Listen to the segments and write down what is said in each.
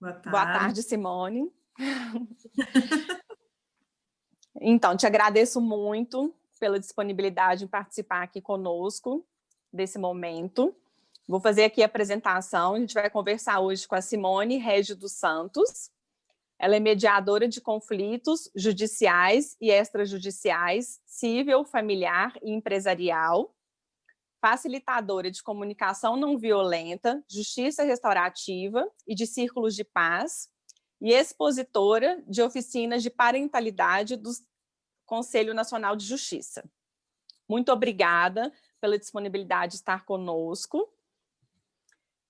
Boa Boa tarde. tarde, Simone. Então, te agradeço muito pela disponibilidade em participar aqui conosco desse momento. Vou fazer aqui a apresentação. A gente vai conversar hoje com a Simone Régio dos Santos. Ela é mediadora de conflitos judiciais e extrajudiciais, civil, familiar e empresarial, facilitadora de comunicação não violenta, justiça restaurativa e de círculos de paz, e expositora de oficinas de parentalidade do Conselho Nacional de Justiça. Muito obrigada pela disponibilidade de estar conosco.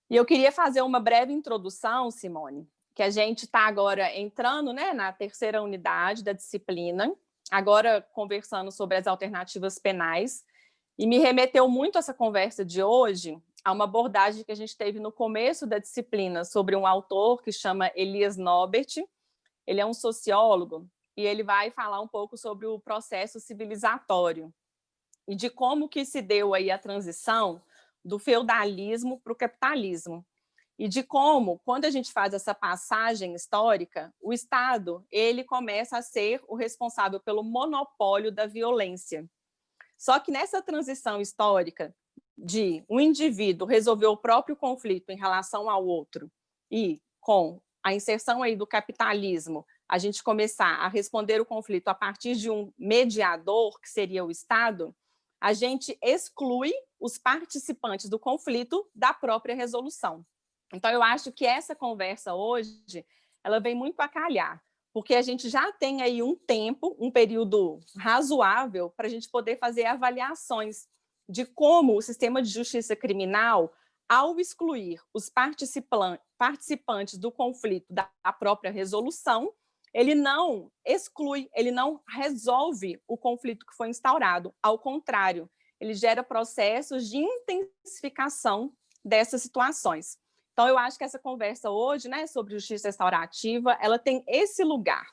E eu queria fazer uma breve introdução, Simone, que a gente está agora entrando, né, na terceira unidade da disciplina, agora conversando sobre as alternativas penais, e me remeteu muito essa conversa de hoje a uma abordagem que a gente teve no começo da disciplina sobre um autor que chama Elias Nobert. Ele é um sociólogo e ele vai falar um pouco sobre o processo civilizatório e de como que se deu aí a transição do feudalismo para o capitalismo. E de como, quando a gente faz essa passagem histórica, o Estado ele começa a ser o responsável pelo monopólio da violência. Só que nessa transição histórica de um indivíduo resolver o próprio conflito em relação ao outro e com a inserção aí do capitalismo, a gente começar a responder o conflito a partir de um mediador, que seria o Estado, a gente exclui os participantes do conflito da própria resolução. Então, eu acho que essa conversa hoje, ela vem muito a calhar, porque a gente já tem aí um tempo, um período razoável para a gente poder fazer avaliações de como o sistema de justiça criminal, ao excluir os participantes do conflito da própria resolução, ele não exclui, ele não resolve o conflito que foi instaurado. Ao contrário, ele gera processos de intensificação dessas situações. Então, eu acho que essa conversa hoje, né, sobre justiça restaurativa, ela tem esse lugar,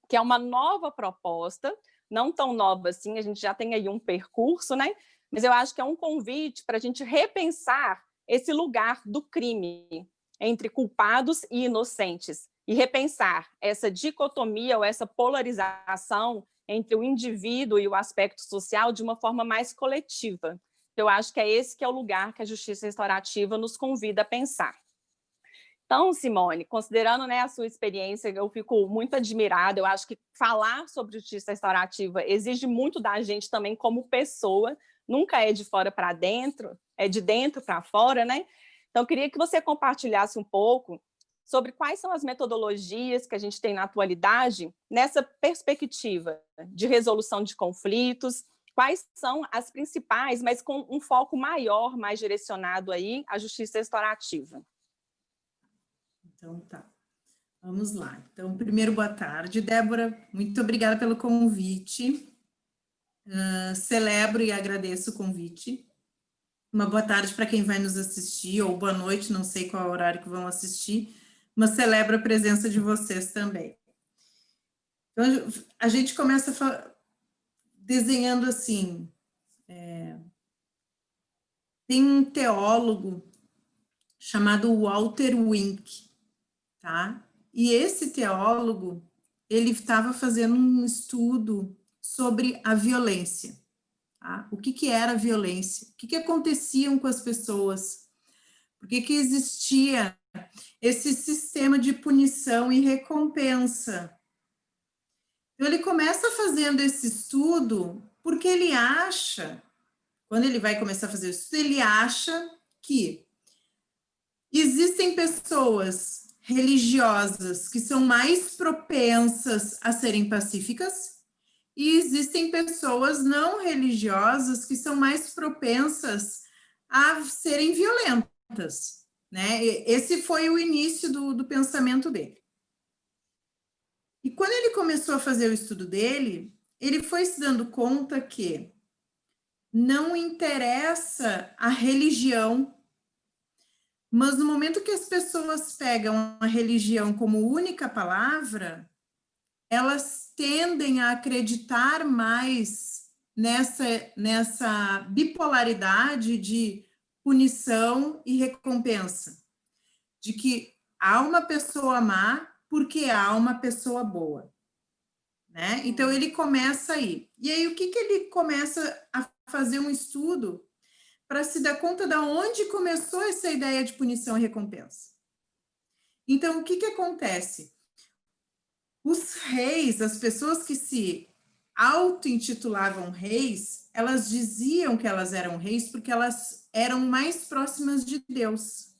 que é uma nova proposta, não tão nova assim, a gente já tem aí um percurso, né? Mas eu acho que é um convite para a gente repensar esse lugar do crime entre culpados e inocentes e repensar essa dicotomia ou essa polarização entre o indivíduo e o aspecto social de uma forma mais coletiva. Eu acho que é esse que é o lugar que a justiça restaurativa nos convida a pensar. Então, Simone, considerando, né, a sua experiência, eu fico muito admirada. Eu acho que falar sobre justiça restaurativa exige muito da gente também como pessoa, nunca é de fora para dentro, é de dentro para fora, né? Então, eu queria que você compartilhasse um pouco sobre quais são as metodologias que a gente tem na atualidade nessa perspectiva de resolução de conflitos, quais são as principais, mas com um foco maior, mais direcionado aí à justiça restaurativa. Então, tá. Vamos lá. Então, primeiro, boa tarde, Débora. Muito obrigada pelo convite. Celebro e agradeço o convite. Uma boa tarde para quem vai nos assistir, ou boa noite, não sei qual horário que vão assistir, mas celebro a presença de vocês também. Então, a gente começa desenhando assim. Tem um teólogo chamado Walter Wink, tá? E esse teólogo, ele estava fazendo um estudo sobre a violência, tá? O que era a violência? O que aconteciam com as pessoas? Por que existia esse sistema de punição e recompensa? Então, ele começa fazendo esse estudo porque ele acha, quando ele vai começar a fazer o estudo, ele acha que existem pessoas religiosas que são mais propensas a serem pacíficas e existem pessoas não religiosas que são mais propensas a serem violentas, né? Esse foi o início do pensamento dele. E quando ele começou a fazer o estudo dele, ele foi se dando conta que não interessa a religião, mas no momento que as pessoas pegam a religião como única palavra, elas tendem a acreditar mais nessa bipolaridade de punição e recompensa, de que há uma pessoa má porque há uma pessoa boa, né? Então, ele começa aí. E aí, o que ele começa a fazer um estudo para se dar conta de onde começou essa ideia de punição e recompensa. Então, o que acontece? Os reis, as pessoas que se auto-intitulavam reis, elas diziam que elas eram reis porque elas eram mais próximas de Deus.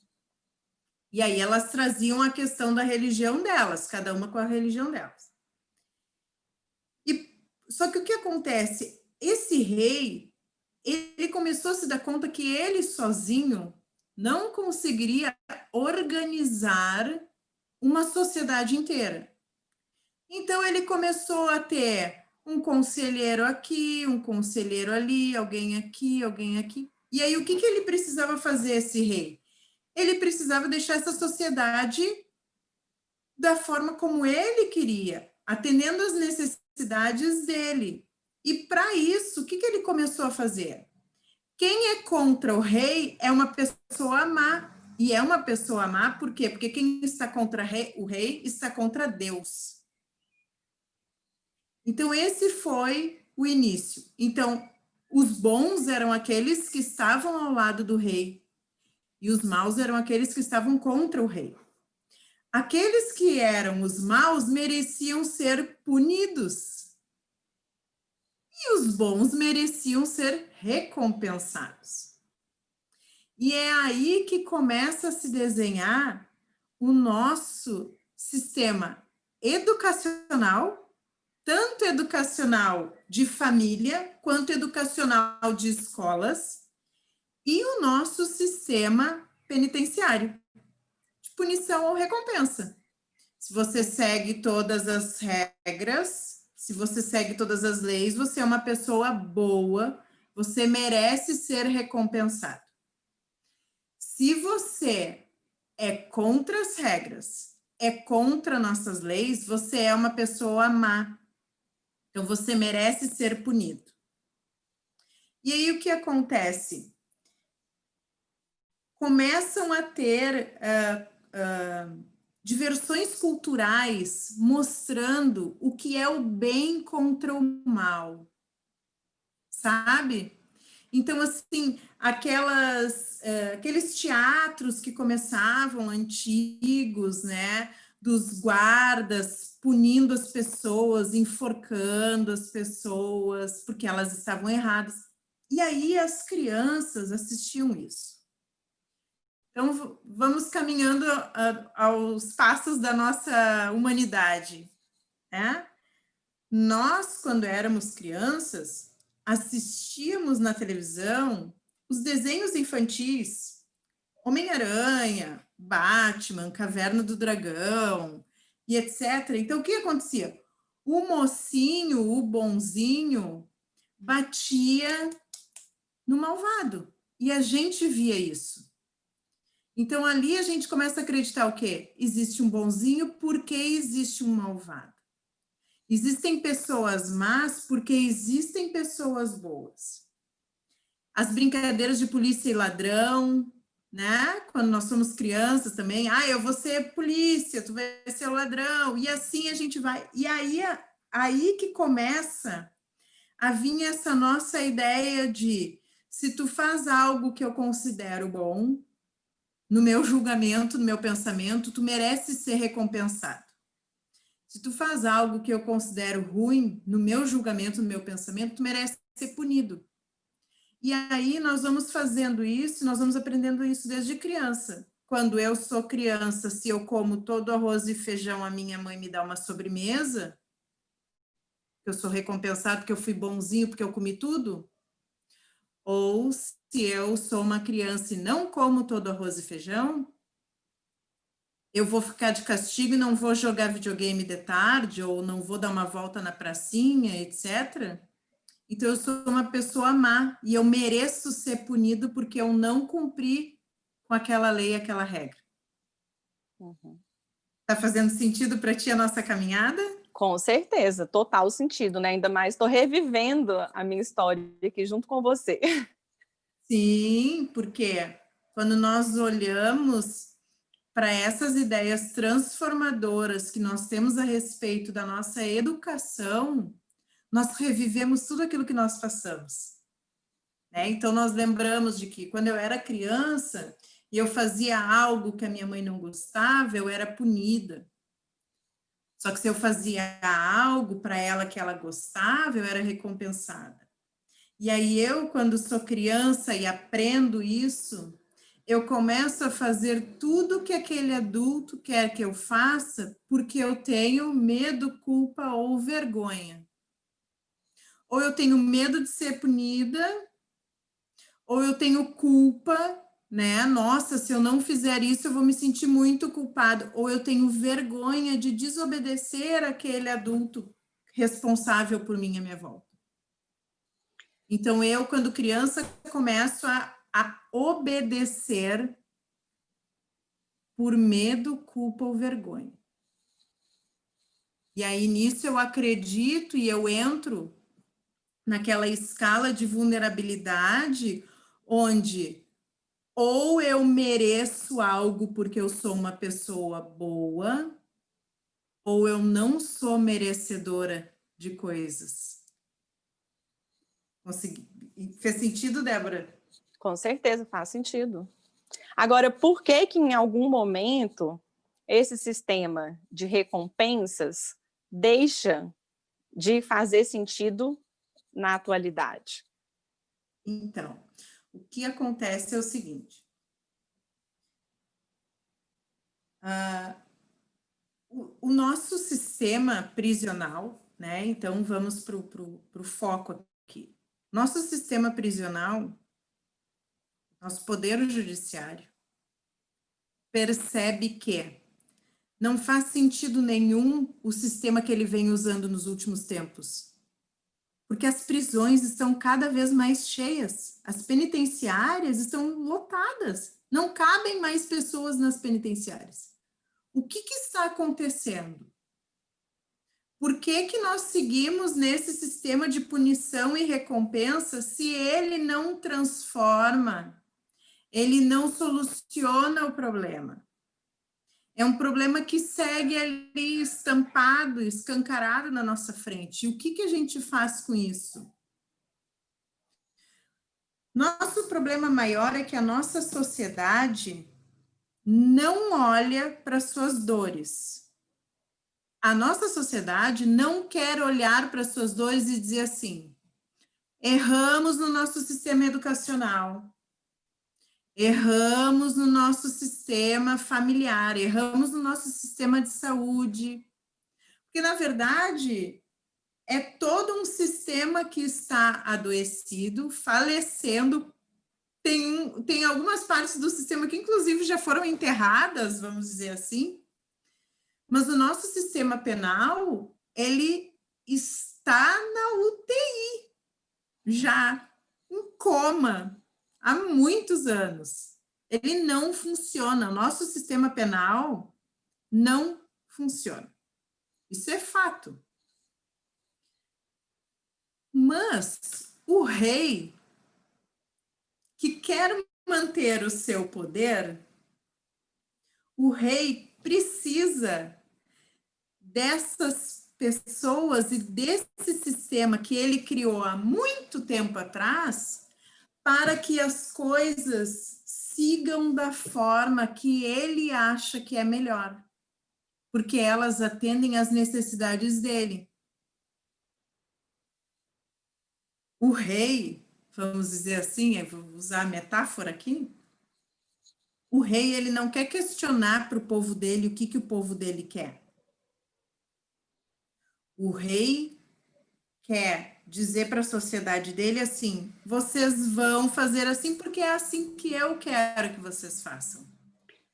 E aí elas traziam a questão da religião delas, cada uma com a religião delas. Só que o que acontece? Esse rei, ele começou a se dar conta que ele sozinho não conseguiria organizar uma sociedade inteira. Então, ele começou a ter um conselheiro aqui, um conselheiro ali, alguém aqui, alguém aqui. E aí, o que ele precisava fazer, esse rei? Ele precisava deixar essa sociedade da forma como ele queria, atendendo às necessidades dele. E para isso, o que ele começou a fazer? Quem é contra o rei é uma pessoa má. E é uma pessoa má, por quê? Porque quem está contra o rei está contra Deus. Então, esse foi o início. Então, os bons eram aqueles que estavam ao lado do rei, e os maus eram aqueles que estavam contra o rei. Aqueles que eram os maus mereciam ser punidos, e os bons mereciam ser recompensados. E é aí que começa a se desenhar o nosso sistema educacional, tanto educacional de família, quanto educacional de escolas, e o nosso sistema penitenciário, de punição ou recompensa. Se você segue todas as regras, se você segue todas as leis, você é uma pessoa boa, você merece ser recompensado. Se você é contra as regras, é contra nossas leis, você é uma pessoa má. Então, você merece ser punido. E aí, o que acontece? Começam a ter diversões culturais mostrando o que é o bem contra o mal, sabe? Então, assim, aqueles teatros que começavam antigos, né? Dos guardas punindo as pessoas, enforcando as pessoas, porque elas estavam erradas. E aí as crianças assistiam isso. Então, vamos caminhando aos passos da nossa humanidade, né? Nós, quando éramos crianças, assistíamos na televisão os desenhos infantis, Homem-Aranha, Batman, Caverna do Dragão, e etc. Então, o que acontecia? O mocinho, o bonzinho, batia no malvado. E a gente via isso. Então, ali a gente começa a acreditar o quê? Existe um bonzinho porque existe um malvado. Existem pessoas más porque existem pessoas boas. As brincadeiras de polícia e ladrão, né? Quando nós somos crianças também, eu vou ser polícia, tu vai ser o ladrão, e assim a gente vai. E aí que começa a vir essa nossa ideia de, se tu faz algo que eu considero bom, no meu julgamento, no meu pensamento, tu merece ser recompensado. Se tu faz algo que eu considero ruim, no meu julgamento, no meu pensamento, tu merece ser punido. E aí nós vamos fazendo isso, nós vamos aprendendo isso desde criança. Quando eu sou criança, se eu como todo arroz e feijão, a minha mãe me dá uma sobremesa, eu sou recompensado porque eu fui bonzinho, porque eu comi tudo. Ou se eu sou uma criança e não como todo arroz e feijão, eu vou ficar de castigo e não vou jogar videogame de tarde, ou não vou dar uma volta na pracinha, etc. Então, eu sou uma pessoa má e eu mereço ser punido porque eu não cumpri com aquela lei, aquela regra. Uhum. Tá fazendo sentido para ti a nossa caminhada? Com certeza, total sentido, né? Ainda mais estou revivendo a minha história aqui junto com você. Sim, porque quando nós olhamos para essas ideias transformadoras que nós temos a respeito da nossa educação, nós revivemos tudo aquilo que nós passamos. Né? Então, nós lembramos de que quando eu era criança e eu fazia algo que a minha mãe não gostava, eu era punida. Só que se eu fazia algo para ela que ela gostava, eu era recompensada. E aí eu, quando sou criança e aprendo isso, eu começo a fazer tudo que aquele adulto quer que eu faça porque eu tenho medo, culpa ou vergonha. Ou eu tenho medo de ser punida, ou eu tenho culpa, né? Nossa, se eu não fizer isso, eu vou me sentir muito culpado. Ou eu tenho vergonha de desobedecer aquele adulto responsável por mim à minha volta. Então, eu, quando criança, começo a obedecer por medo, culpa ou vergonha. E aí, nisso, eu acredito e eu entro naquela escala de vulnerabilidade onde ou eu mereço algo porque eu sou uma pessoa boa, ou eu não sou merecedora de coisas. Consegui. Fez sentido, Débora? Com certeza, faz sentido. Agora, por que que em algum momento esse sistema de recompensas deixa de fazer sentido na atualidade? Então, o que acontece é o seguinte. O nosso sistema prisional, né? Então, vamos para o foco aqui. Nosso sistema prisional, nosso poder judiciário, percebe que não faz sentido nenhum o sistema que ele vem usando nos últimos tempos. Porque as prisões estão cada vez mais cheias, as penitenciárias estão lotadas, não cabem mais pessoas nas penitenciárias. O que está acontecendo? Por que nós seguimos nesse sistema de punição e recompensa se ele não transforma, ele não soluciona o problema? É um problema que segue ali estampado, escancarado na nossa frente. E o que a gente faz com isso? Nosso problema maior é que a nossa sociedade não olha para suas dores. A nossa sociedade não quer olhar para suas dores e dizer assim: erramos no nosso sistema educacional, erramos no nosso sistema familiar, erramos no nosso sistema de saúde. Porque, na verdade, é todo um sistema que está adoecido, falecendo. Tem algumas partes do sistema que, inclusive, já foram enterradas, vamos dizer assim. Mas o nosso sistema penal, ele está na UTI, já em coma, há muitos anos. Ele não funciona. O nosso sistema penal não funciona. Isso é fato. Mas o rei que quer manter o seu poder, o rei precisa dessas pessoas e desse sistema que ele criou há muito tempo atrás, para que as coisas sigam da forma que ele acha que é melhor, porque elas atendem às necessidades dele. O rei, vamos dizer assim, eu vou usar a metáfora aqui, o rei, ele não quer questionar para o povo dele o que o povo dele quer. O rei quer dizer para a sociedade dele assim: vocês vão fazer assim porque é assim que eu quero que vocês façam.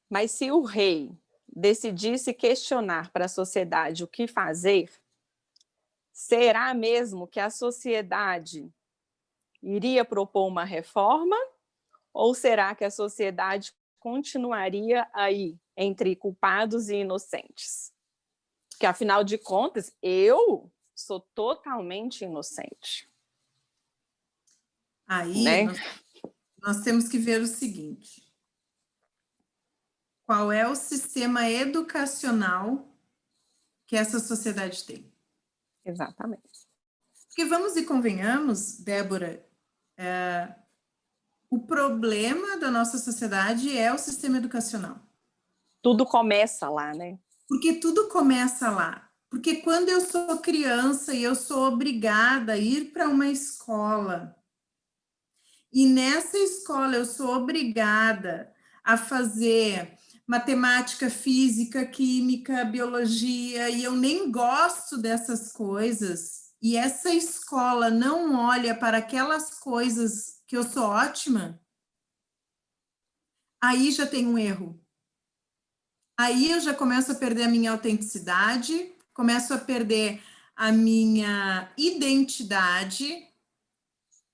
Mas se o rei decidisse questionar para a sociedade o que fazer, será mesmo que a sociedade iria propor uma reforma? Ou será que a sociedade continuaria aí entre culpados e inocentes? Porque, afinal de contas, eu sou totalmente inocente. Aí Né? nós temos que ver o seguinte: qual é o sistema educacional que essa sociedade tem. Exatamente. Porque vamos e convenhamos, Débora, o problema da nossa sociedade é o sistema educacional. Tudo começa lá, né? Porque tudo começa lá. Porque quando eu sou criança e eu sou obrigada a ir para uma escola, e nessa escola eu sou obrigada a fazer matemática, física, química, biologia, e eu nem gosto dessas coisas, e essa escola não olha para aquelas coisas que eu sou ótima, aí já tem um erro. Aí eu já começo a perder a minha autenticidade, começo a perder a minha identidade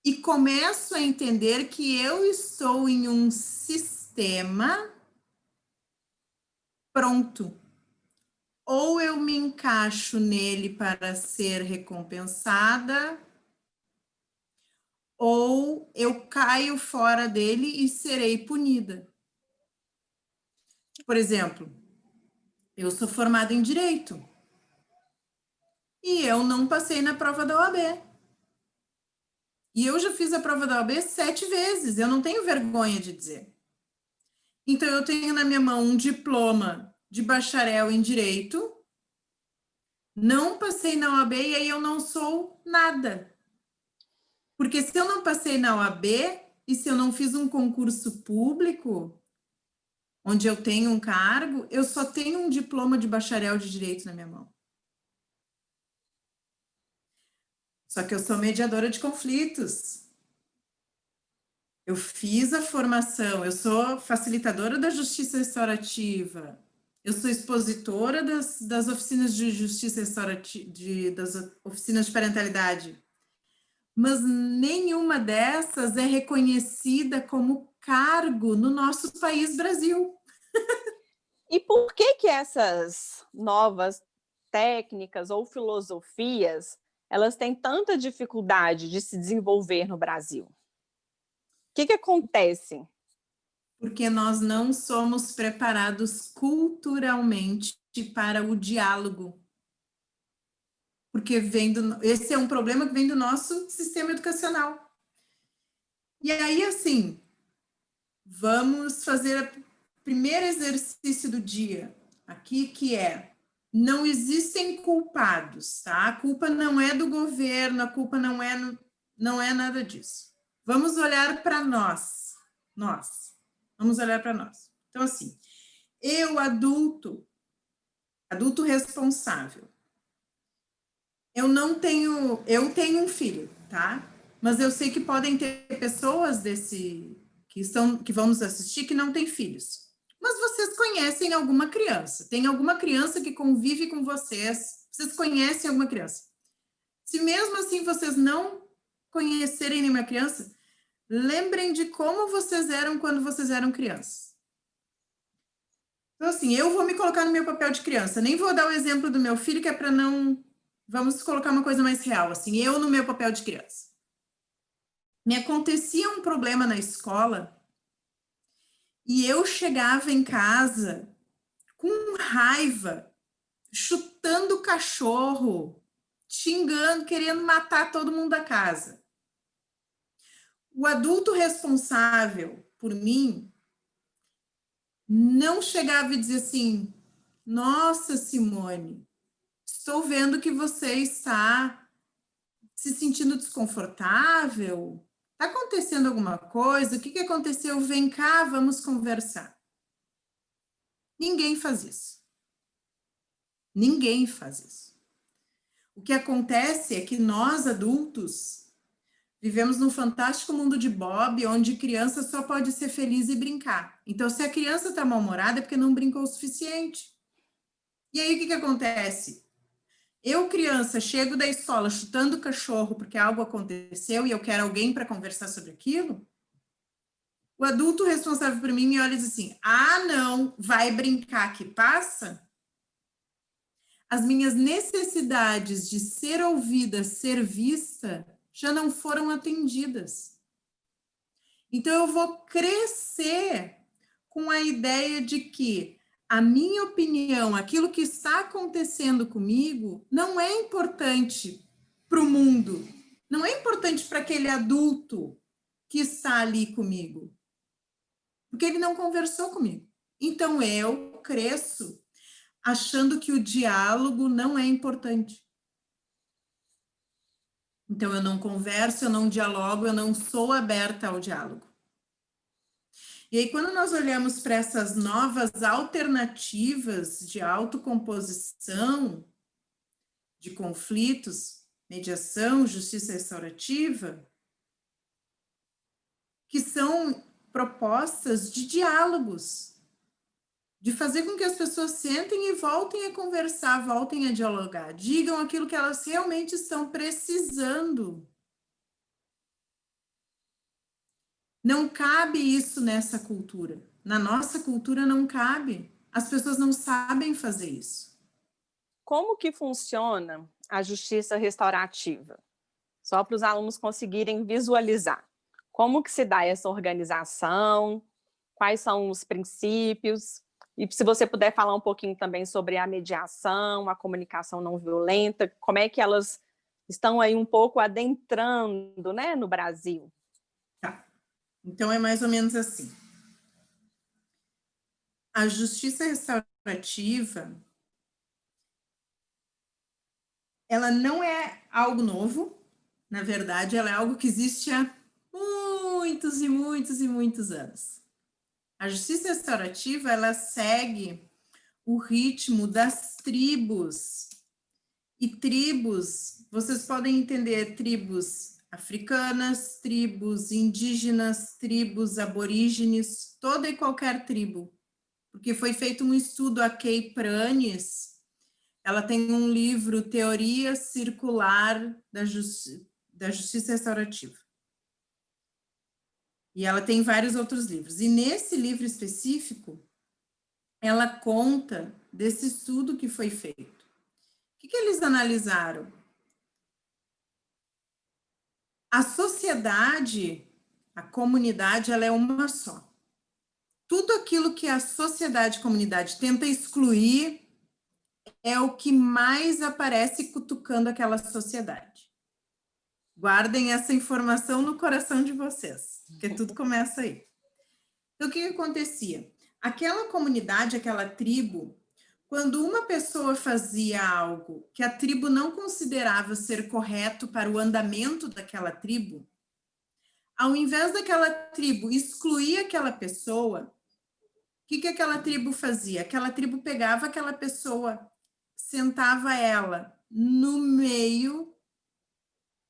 e começo a entender que eu estou em um sistema pronto. Ou eu me encaixo nele para ser recompensada, ou eu caio fora dele e serei punida. Por exemplo, eu sou formada em Direito e eu não passei na prova da OAB. E eu já fiz a prova da OAB 7 vezes, eu não tenho vergonha de dizer. Então, eu tenho na minha mão um diploma de bacharel em Direito, não passei na OAB e aí eu não sou nada. Porque se eu não passei na OAB e se eu não fiz um concurso público, onde eu tenho um cargo, eu só tenho um diploma de bacharel de Direito na minha mão. Só que eu sou mediadora de conflitos. Eu fiz a formação, eu sou facilitadora da justiça restaurativa, eu sou expositora das oficinas de justiça restaurativa, das oficinas de parentalidade, mas nenhuma dessas é reconhecida como cargo no nosso país, Brasil. E por que essas novas técnicas ou filosofias, elas têm tanta dificuldade de se desenvolver no Brasil? O que acontece? Porque nós não somos preparados culturalmente para o diálogo. Porque esse é um problema que vem do nosso sistema educacional. E aí, assim, vamos fazer o primeiro exercício do dia aqui, que é: não existem culpados, tá? A culpa não é do governo, a culpa não é nada disso. Vamos olhar para nós. Vamos olhar para nós. Então, assim, eu, adulto responsável, eu tenho um filho, tá? Mas eu sei que podem ter pessoas que vão nos assistir que não têm filhos. Mas vocês conhecem alguma criança? Tem alguma criança que convive com vocês? Vocês conhecem alguma criança? Se mesmo assim vocês não conhecerem nenhuma criança, lembrem de como vocês eram quando vocês eram crianças. Então, assim, eu vou me colocar no meu papel de criança. Nem vou dar o exemplo do meu filho, que é para não... Vamos colocar uma coisa mais real, assim, eu no meu papel de criança. Me acontecia um problema na escola e eu chegava em casa com raiva, chutando o cachorro, xingando, querendo matar todo mundo da casa. O adulto responsável por mim não chegava e dizia assim: nossa, Simone, estou vendo que você está se sentindo desconfortável. Está acontecendo alguma coisa? O que aconteceu? Vem cá, vamos conversar. Ninguém faz isso. Ninguém faz isso. O que acontece é que nós, adultos, vivemos num fantástico mundo de Bob, onde criança só pode ser feliz e brincar. Então, se a criança está mal-humorada, é porque não brincou o suficiente. E aí, o que acontece? Eu, criança, chego da escola chutando o cachorro porque algo aconteceu e eu quero alguém para conversar sobre aquilo. O adulto responsável por mim me olha e diz assim: ah, não, vai brincar que passa? As minhas necessidades de ser ouvida, ser vista, já não foram atendidas. Então, eu vou crescer com a ideia de que a minha opinião, aquilo que está acontecendo comigo, não é importante para o mundo, não é importante para aquele adulto que está ali comigo, porque ele não conversou comigo. Então, eu cresço achando que o diálogo não é importante. Então, eu não converso, eu não dialogo, eu não sou aberta ao diálogo. E aí, quando nós olhamos para essas novas alternativas de autocomposição, de conflitos, mediação, justiça restaurativa, que são propostas de diálogos, de fazer com que as pessoas sentem e voltem a conversar, voltem a dialogar, digam aquilo que elas realmente estão precisando. Não cabe isso nessa cultura. Na nossa cultura não cabe. As pessoas não sabem fazer isso. Como que funciona a justiça restaurativa? Só para os alunos conseguirem visualizar. Como que se dá essa organização? Quais são os princípios? E se você puder falar um pouquinho também sobre a mediação, a comunicação não violenta, como é que elas estão aí um pouco adentrando, né, no Brasil? Tá. Então, é mais ou menos assim. A justiça restaurativa, ela não é algo novo, na verdade, ela é algo que existe há muitos e muitos e muitos anos. A justiça restaurativa, ela segue o ritmo das tribos. E tribos, vocês podem entender tribos africanas, tribos indígenas, tribos aborígenes, toda e qualquer tribo. Porque foi feito um estudo, a Kay Pranes, ela tem um livro, Teoria Circular da Justiça Restaurativa. E ela tem vários outros livros. E nesse livro específico, ela conta desse estudo que foi feito. O que eles analisaram? A sociedade, a comunidade, ela é uma só. Tudo aquilo que a sociedade, comunidade tenta excluir é o que mais aparece cutucando aquela sociedade. Guardem essa informação no coração de vocês, porque tudo começa aí. Então, o que acontecia? Aquela comunidade, aquela tribo, quando uma pessoa fazia algo que a tribo não considerava ser correto para o andamento daquela tribo, ao invés daquela tribo excluir aquela pessoa, o que aquela tribo fazia? Aquela tribo pegava aquela pessoa, sentava ela no meio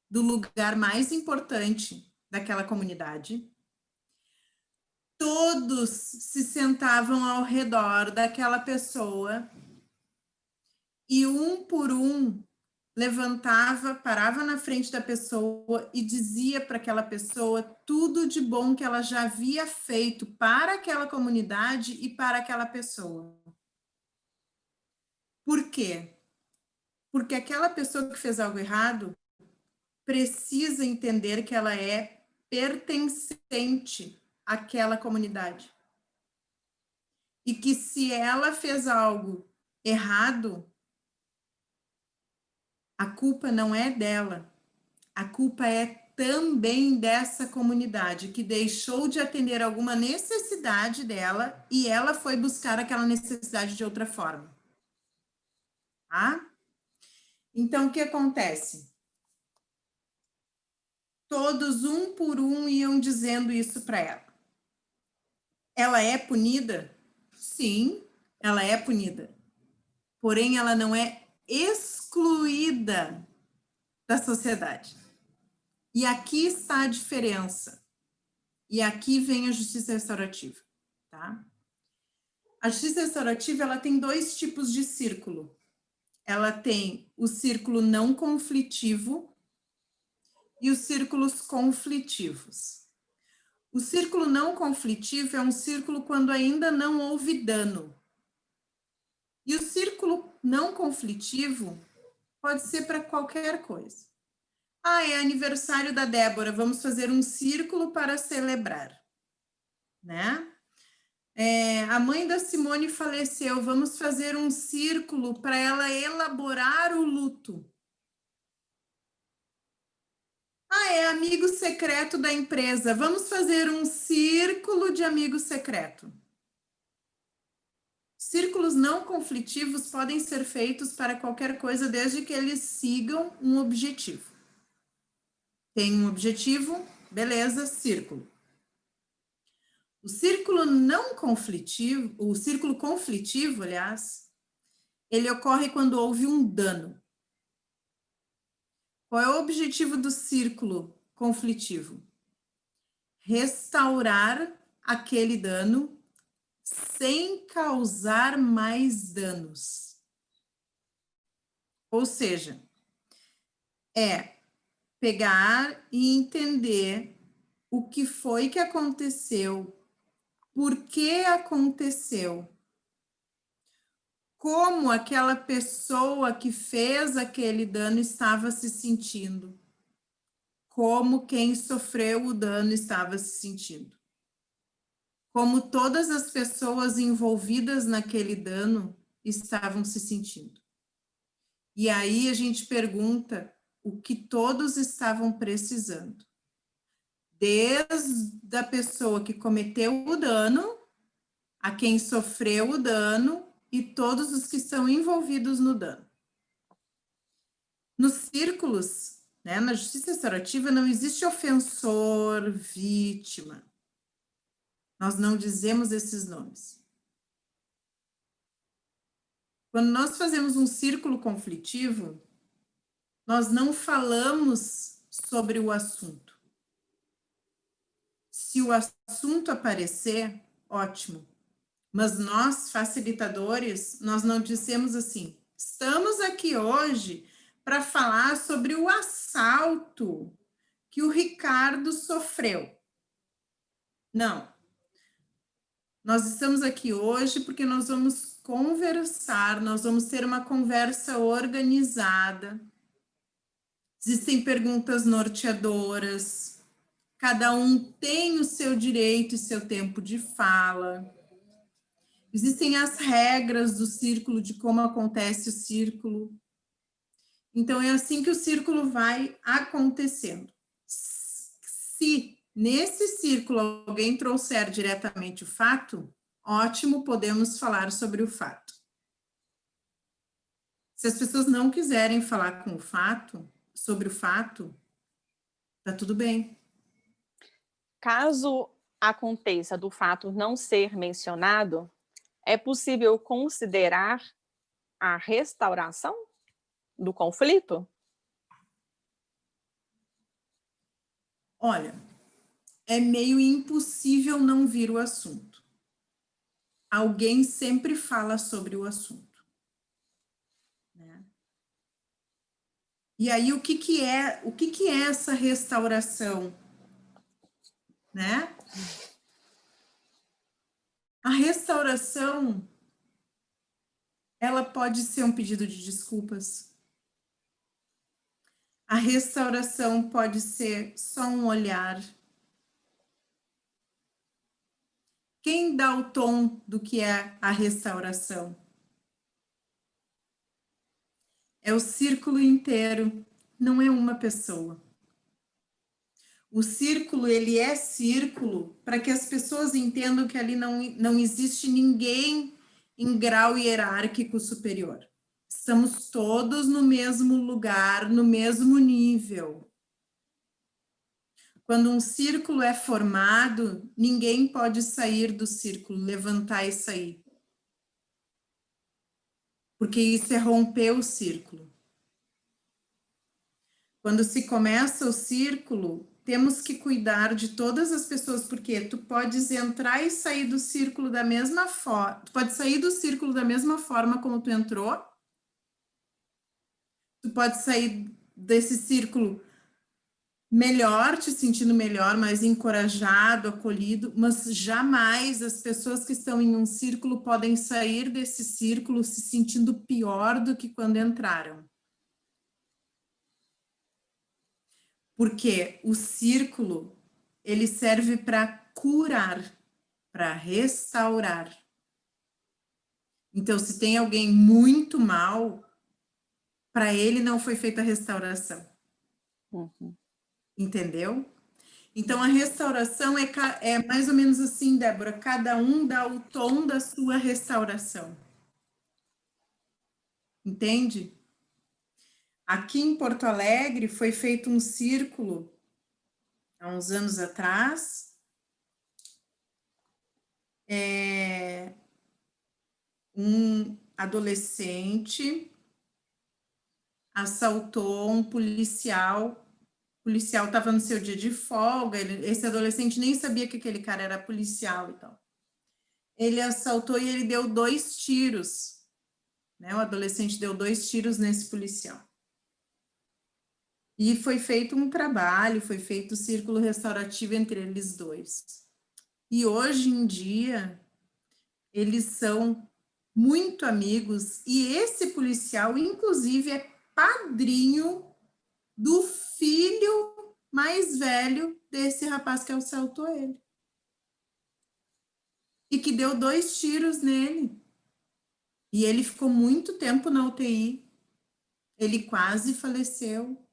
do lugar mais importante daquela comunidade. Todos se sentavam ao redor daquela pessoa e um por um levantava, parava na frente da pessoa e dizia para aquela pessoa tudo de bom que ela já havia feito para aquela comunidade e para aquela pessoa. Por quê? Porque aquela pessoa que fez algo errado precisa entender que ela é pertencente àquela comunidade. E que se ela fez algo errado, a culpa não é dela, a culpa é também dessa comunidade que deixou de atender alguma necessidade dela e ela foi buscar aquela necessidade de outra forma. Tá? Então, o que acontece? Todos, um por um, iam dizendo isso para ela. Ela é punida? Sim, ela é punida. Porém, ela não é excluída da sociedade. E aqui está a diferença. E aqui vem a justiça restaurativa, tá? A justiça restaurativa, ela tem dois tipos de círculo. Ela tem o círculo não conflitivo e os círculos conflitivos. O círculo não conflitivo é um círculo quando ainda não houve dano. E o círculo não conflitivo pode ser para qualquer coisa. Ah, é aniversário da Débora, vamos fazer um círculo para celebrar, né? A mãe da Simone faleceu, vamos fazer um círculo para ela elaborar o luto. É amigo secreto da empresa, vamos fazer um círculo de amigo secreto. Círculos não conflitivos podem ser feitos para qualquer coisa, desde que eles sigam um objetivo. Tem um objetivo, beleza, círculo. O círculo não conflitivo, o círculo conflitivo, aliás, ele ocorre quando houve um dano. Qual é o objetivo do círculo conflitivo? Restaurar aquele dano sem causar mais danos. Ou seja, pegar e entender o que foi que aconteceu, por que aconteceu, como aquela pessoa que fez aquele dano estava se sentindo, como quem sofreu o dano estava se sentindo, como todas as pessoas envolvidas naquele dano estavam se sentindo. E aí a gente pergunta o que todos estavam precisando. Desde a pessoa que cometeu o dano, a quem sofreu o dano e todos os que estão envolvidos no dano. Nos círculos, né, na justiça restaurativa, não existe ofensor, vítima. Nós não dizemos esses nomes. Quando nós fazemos um círculo conflitivo, nós não falamos sobre o assunto. Se o assunto aparecer, ótimo. Mas nós, facilitadores, nós não dissemos assim, estamos aqui hoje para falar sobre o assalto que o Ricardo sofreu. Não. Nós estamos aqui hoje porque nós vamos conversar, nós vamos ter uma conversa organizada. Existem perguntas norteadoras, cada um tem o seu direito e seu tempo de fala. Existem as regras do círculo, de como acontece o círculo. Então, é assim que o círculo vai acontecendo. Se nesse círculo alguém trouxer diretamente o fato, ótimo, podemos falar sobre o fato. Se as pessoas não quiserem falar com o fato, sobre o fato, tá tudo bem. Caso aconteça do fato não ser mencionado, é possível considerar a restauração do conflito? Olha, é meio impossível não vir o assunto. Alguém sempre fala sobre o assunto, né? E aí, o que é essa restauração, né? A restauração, ela pode ser um pedido de desculpas. A restauração pode ser só um olhar. Quem dá o tom do que é a restauração? É o círculo inteiro, não é uma pessoa. O círculo, ele é círculo para que as pessoas entendam que ali não existe ninguém em grau hierárquico superior. Estamos todos no mesmo lugar, no mesmo nível. Quando um círculo é formado, ninguém pode sair do círculo, levantar e sair. Porque isso é romper o círculo. Quando se começa o círculo, temos que cuidar de todas as pessoas, porque tu podes entrar e sair do círculo da mesma forma, tu pode sair do círculo da mesma forma como tu entrou, tu pode sair desse círculo melhor, te sentindo melhor, mais encorajado, acolhido, mas jamais as pessoas que estão em um círculo podem sair desse círculo se sentindo pior do que quando entraram. Porque o círculo, ele serve para curar. para restaurar. Então, se tem alguém muito mal, para ele não foi feita a restauração. Entendeu? Então, a restauração é mais ou menos assim, Débora, cada um dá o tom da sua restauração. Entende? Aqui em Porto Alegre foi feito um círculo há uns anos atrás. Um adolescente assaltou um policial. O policial estava no seu dia de folga. Esse adolescente nem sabia que aquele cara era policial e tal. Ele assaltou e ele deu 2 tiros. Né? O adolescente deu 2 tiros nesse policial. E foi feito um trabalho, foi feito o círculo restaurativo entre eles dois. E hoje em dia, eles são muito amigos, e esse policial, inclusive, é padrinho do filho mais velho desse rapaz que assaltou ele. E que deu 2 tiros nele. E ele ficou muito tempo na UTI. Ele quase faleceu.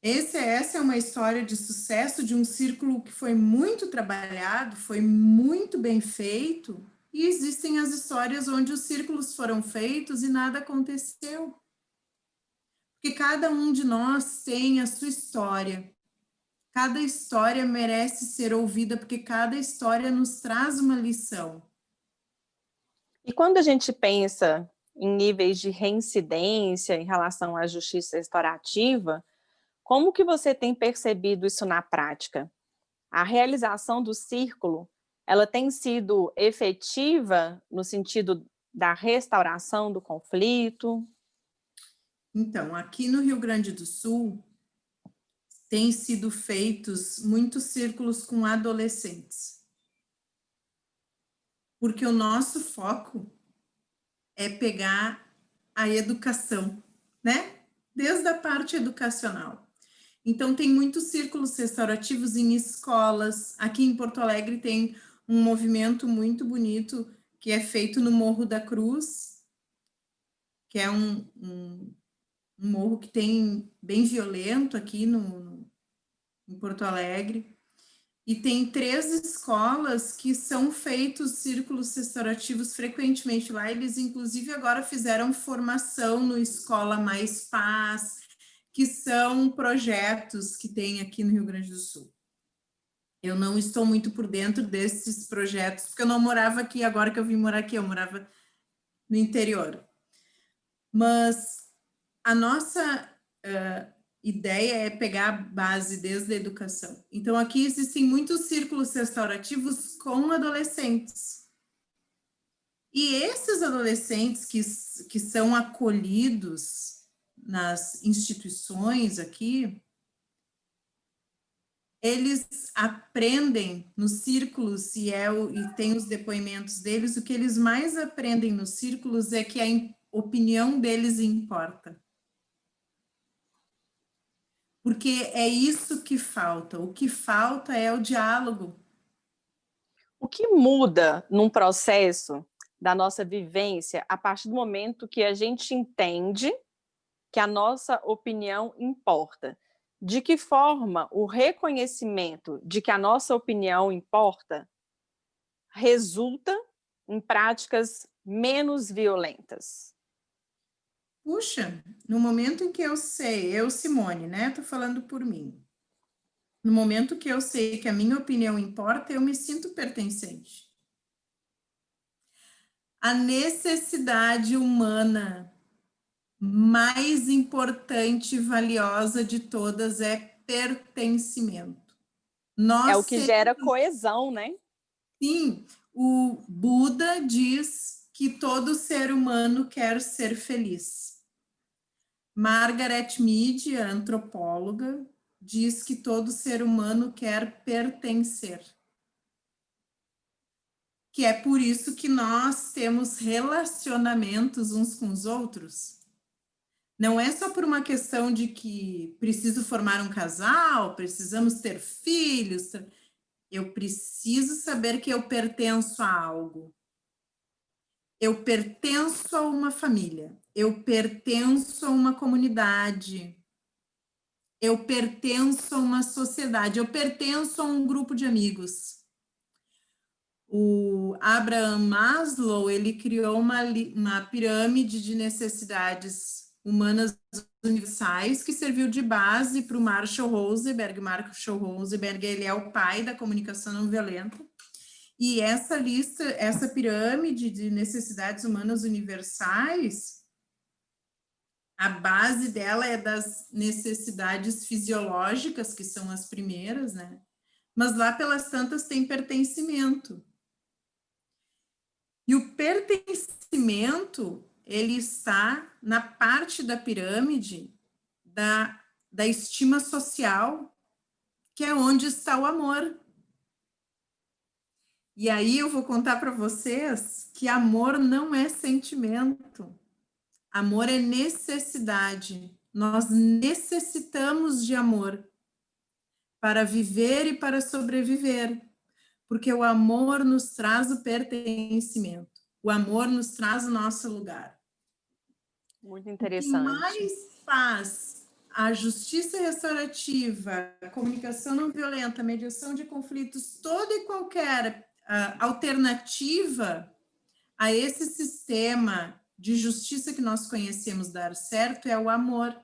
Essa é uma história de sucesso de um círculo que foi muito trabalhado, foi muito bem feito, e existem as histórias onde os círculos foram feitos e nada aconteceu. Porque cada um de nós tem a sua história. Cada história merece ser ouvida, porque cada história nos traz uma lição. E quando a gente pensa em níveis de reincidência em relação à justiça restaurativa, como que você tem percebido isso na prática? A realização do círculo, ela tem sido efetiva no sentido da restauração do conflito? Então, aqui no Rio Grande do Sul, têm sido feitos muitos círculos com adolescentes. Porque o nosso foco é pegar a educação, né? Desde a parte educacional. Então, tem muitos círculos restaurativos em escolas. Aqui em Porto Alegre tem um movimento muito bonito que é feito no Morro da Cruz, que é um morro que tem bem violento aqui em Porto Alegre. E tem 3 escolas que são feitos círculos restaurativos frequentemente lá. Eles, inclusive, agora fizeram formação no Escola Mais Paz, que são projetos que tem aqui no Rio Grande do Sul. Eu não estou muito por dentro desses projetos, porque eu não morava aqui, agora que eu vim morar aqui, eu morava no interior. Mas a nossa ideia é pegar a base desde a educação. Então, aqui existem muitos círculos restaurativos com adolescentes. E esses adolescentes que são acolhidos nas instituições aqui, eles aprendem nos círculos, e tem os depoimentos deles, o que eles mais aprendem nos círculos é que a opinião deles importa. Porque é isso que falta. O que falta é o diálogo. O que muda num processo da nossa vivência a partir do momento que a gente entende que a nossa opinião importa? De que forma o reconhecimento de que a nossa opinião importa resulta em práticas menos violentas? Puxa, no momento em que eu sei, eu, Simone, né, tô falando por mim. No momento que eu sei que a minha opinião importa, eu me sinto pertencente. A necessidade humana mais importante e valiosa de todas é pertencimento. É o que gera coesão, né? Sim, o Buda diz que todo ser humano quer ser feliz. Margaret Mead, a antropóloga, diz que todo ser humano quer pertencer. Que é por isso que nós temos relacionamentos uns com os outros. Não é só por uma questão de que preciso formar um casal, precisamos ter filhos. Eu preciso saber que eu pertenço a algo. Eu pertenço a uma família. Eu pertenço a uma comunidade. Eu pertenço a uma sociedade. Eu pertenço a um grupo de amigos. O Abraham Maslow, ele criou uma pirâmide de necessidades humanas universais que serviu de base para o Marshall Rosenberg. Marshall Rosenberg, ele é o pai da comunicação não violenta. E essa lista, essa pirâmide de necessidades humanas universais, a base dela é das necessidades fisiológicas, que são as primeiras, né? Mas lá pelas tantas tem pertencimento. E o pertencimento, ele está na parte da pirâmide da estima social, que é onde está o amor. E aí eu vou contar para vocês que amor não é sentimento. Amor é necessidade. Nós necessitamos de amor para viver e para sobreviver, porque o amor nos traz o pertencimento. O amor nos traz o nosso lugar. Muito interessante. O que mais faz a justiça restaurativa, a comunicação não violenta, a mediação de conflitos, toda e qualquer alternativa a esse sistema de justiça que nós conhecemos dar certo é o amor.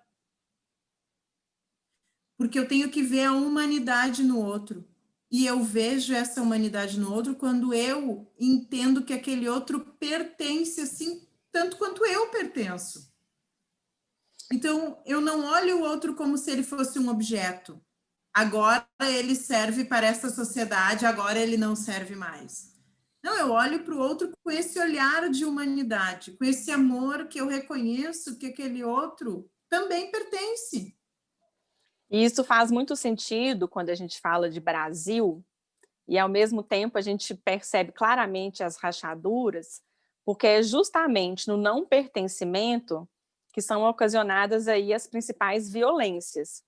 Porque eu tenho que ver a humanidade no outro. E eu vejo essa humanidade no outro quando eu entendo que aquele outro pertence assim, tanto quanto eu pertenço. Então, eu não olho o outro como se ele fosse um objeto. Agora ele serve para essa sociedade, agora ele não serve mais. Não, eu olho para o outro com esse olhar de humanidade, com esse amor que eu reconheço que aquele outro também pertence. E isso faz muito sentido quando a gente fala de Brasil, e ao mesmo tempo a gente percebe claramente as rachaduras, porque é justamente no não pertencimento que são ocasionadas aí as principais violências.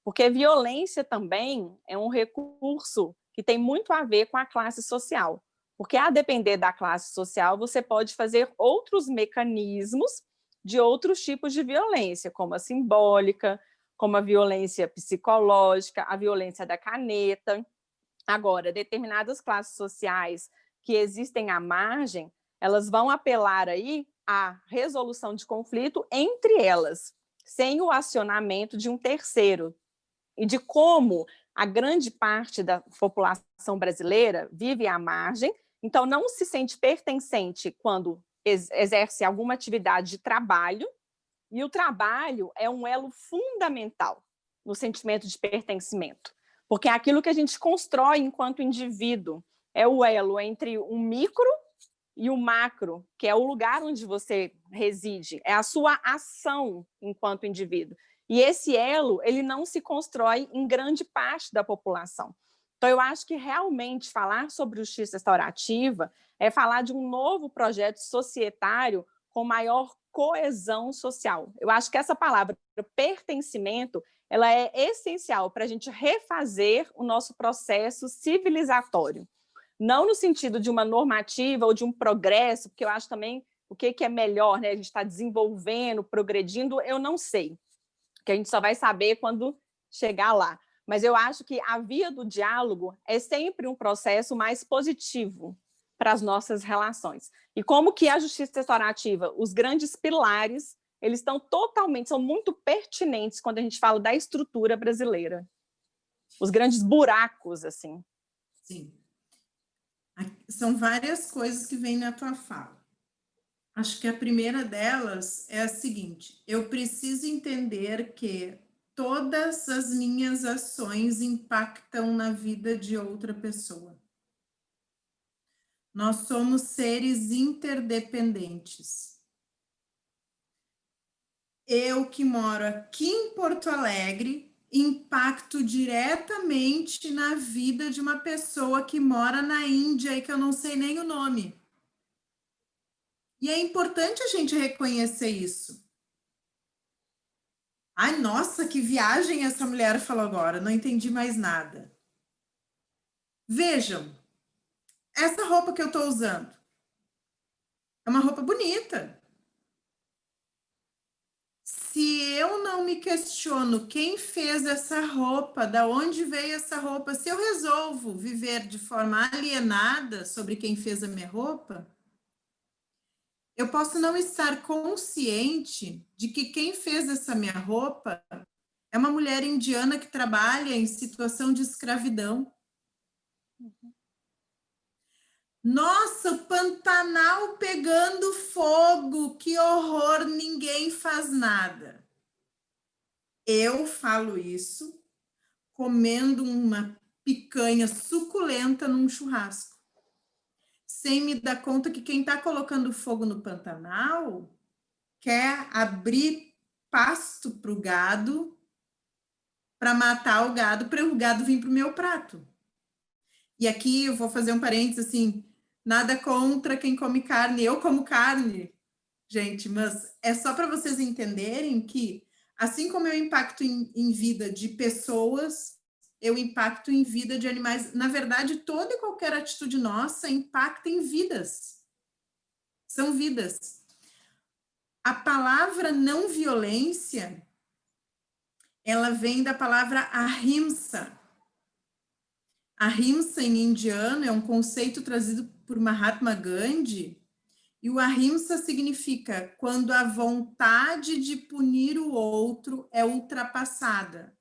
Porque violência também é um recurso que tem muito a ver com a classe social. Porque a depender da classe social, você pode fazer outros mecanismos de outros tipos de violência, como a simbólica, como a violência psicológica, a violência da caneta. Agora, determinadas classes sociais que existem à margem, elas vão apelar aí à resolução de conflito entre elas, sem o acionamento de um terceiro. E de como a grande parte da população brasileira vive à margem, então não se sente pertencente quando exerce alguma atividade de trabalho, e o trabalho é um elo fundamental no sentimento de pertencimento, porque é aquilo que a gente constrói enquanto indivíduo, é o elo entre o micro e o macro, que é o lugar onde você reside, é a sua ação enquanto indivíduo. E esse elo, ele não se constrói em grande parte da população. Então, eu acho que realmente falar sobre justiça restaurativa é falar de um novo projeto societário com maior coesão social. Eu acho que essa palavra, pertencimento, ela é essencial para a gente refazer o nosso processo civilizatório. Não no sentido de uma normativa ou de um progresso, porque eu acho também o que é melhor, né? A gente está desenvolvendo, progredindo, eu não sei, que a gente só vai saber quando chegar lá. Mas eu acho que a via do diálogo é sempre um processo mais positivo para as nossas relações. E como que a justiça restaurativa, os grandes pilares, eles estão totalmente, são muito pertinentes quando a gente fala da estrutura brasileira. Os grandes buracos, assim. Sim. São várias coisas que vêm na tua fala. Acho que a primeira delas é a seguinte: eu preciso entender que todas as minhas ações impactam na vida de outra pessoa. Nós somos seres interdependentes. Eu que moro aqui em Porto Alegre, impacto diretamente na vida de uma pessoa que mora na Índia e que eu não sei nem o nome. E é importante a gente reconhecer isso. Ai, nossa, que viagem essa mulher falou agora, não entendi mais nada. Vejam, essa roupa que eu estou usando é uma roupa bonita. Se eu não me questiono quem fez essa roupa, da onde veio essa roupa, se eu resolvo viver de forma alienada sobre quem fez a minha roupa, eu posso não estar consciente de que quem fez essa minha roupa é uma mulher indiana que trabalha em situação de escravidão. Nossa, o Pantanal pegando fogo, que horror, ninguém faz nada. Eu falo isso comendo uma picanha suculenta num churrasco, sem me dar conta que quem está colocando fogo no Pantanal quer abrir pasto para o gado, para matar o gado, para o gado vir para o meu prato. E aqui eu vou fazer um parênteses assim, nada contra quem come carne, eu como carne, gente, mas é só para vocês entenderem que, assim como eu impacto em vida de pessoas, eu impacto em vida de animais. Na verdade, toda e qualquer atitude nossa impacta em vidas. São vidas. A palavra não violência, ela vem da palavra ahimsa. Ahimsa em indiano é um conceito trazido por Mahatma Gandhi, e o ahimsa significa quando a vontade de punir o outro é ultrapassada.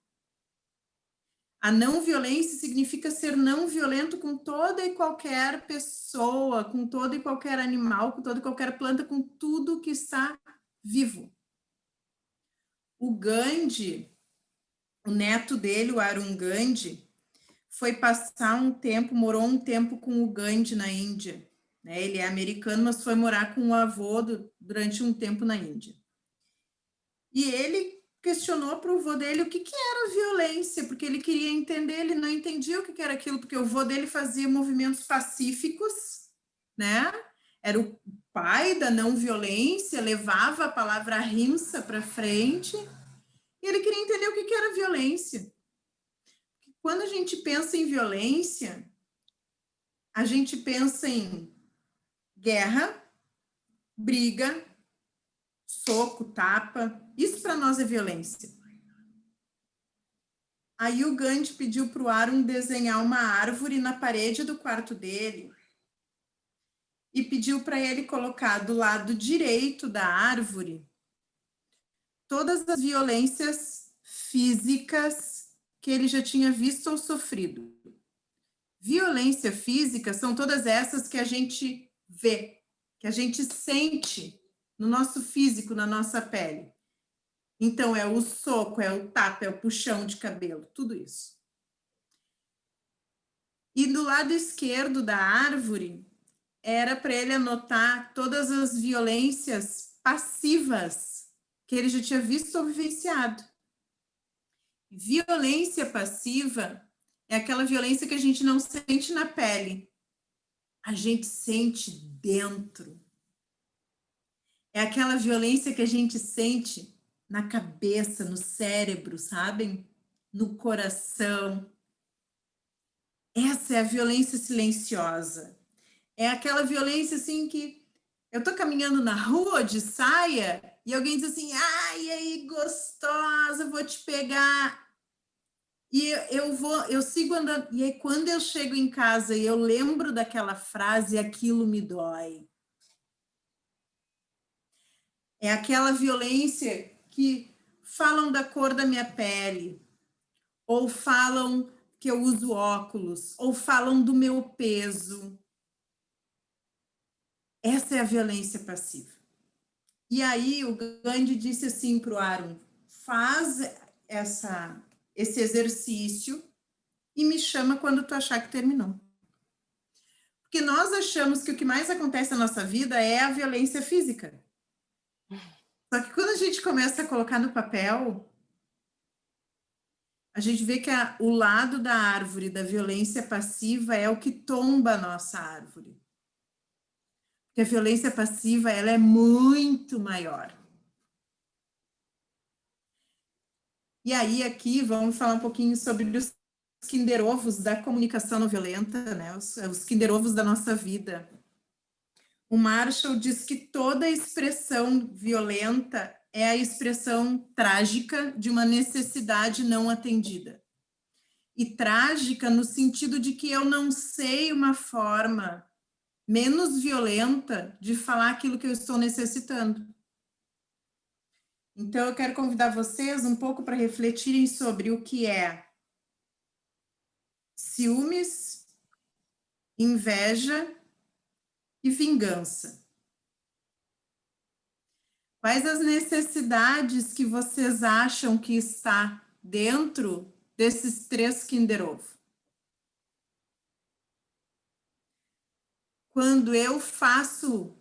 A não violência significa ser não violento com toda e qualquer pessoa, com todo e qualquer animal, com toda e qualquer planta, com tudo que está vivo. O Gandhi, o neto dele, o Arun Gandhi, foi passar um tempo, morou um tempo com o Gandhi na Índia. Ele é americano, mas foi morar com o avô durante um tempo na Índia. E ele questionou para o avô dele o que era violência, porque ele queria entender, ele não entendia o que era aquilo, porque o avô dele fazia movimentos pacíficos, né? Era o pai da não violência, levava a palavra ahimsa para frente, e ele queria entender o que era violência. Quando a gente pensa em violência, a gente pensa em guerra, briga, soco, tapa. Isso para nós é violência. Aí o Gandhi pediu para o Arun desenhar uma árvore na parede do quarto dele e pediu para ele colocar do lado direito da árvore todas as violências físicas que ele já tinha visto ou sofrido. Violência física são todas essas que a gente vê, que a gente sente no nosso físico, na nossa pele. Então, é o soco, é o tapa, é o puxão de cabelo, tudo isso. E do lado esquerdo da árvore, era para ele anotar todas as violências passivas que ele já tinha visto ou vivenciado. Violência passiva é aquela violência que a gente não sente na pele, a gente sente dentro. É aquela violência que a gente sente na cabeça, no cérebro, sabem? No coração. Essa é a violência silenciosa. É aquela violência assim que eu tô caminhando na rua de saia e alguém diz assim, ai, aí, gostosa, vou te pegar. E eu sigo andando. E aí, quando eu chego em casa e eu lembro daquela frase, aquilo me dói. É aquela violência que falam da cor da minha pele, ou falam que eu uso óculos, ou falam do meu peso. Essa é a violência passiva. E aí o Gandhi disse assim para o Arun, faz esse exercício e me chama quando tu achar que terminou. Porque nós achamos que o que mais acontece na nossa vida é a violência física. Só que quando a gente começa a colocar no papel, a gente vê que o lado da árvore da violência passiva é o que tomba a nossa árvore. Porque a violência passiva, ela é muito maior. E aí, aqui, vamos falar um pouquinho sobre os Kinder Ovos da comunicação não violenta, né? Os Kinder Ovos da nossa vida. O Marshall diz que toda expressão violenta é a expressão trágica de uma necessidade não atendida. E trágica no sentido de que eu não sei uma forma menos violenta de falar aquilo que eu estou necessitando. Então, eu quero convidar vocês um pouco para refletirem sobre o que é ciúmes, inveja e vingança. Quais as necessidades que vocês acham que está dentro desses 3 Kinder Ovo? Quando eu faço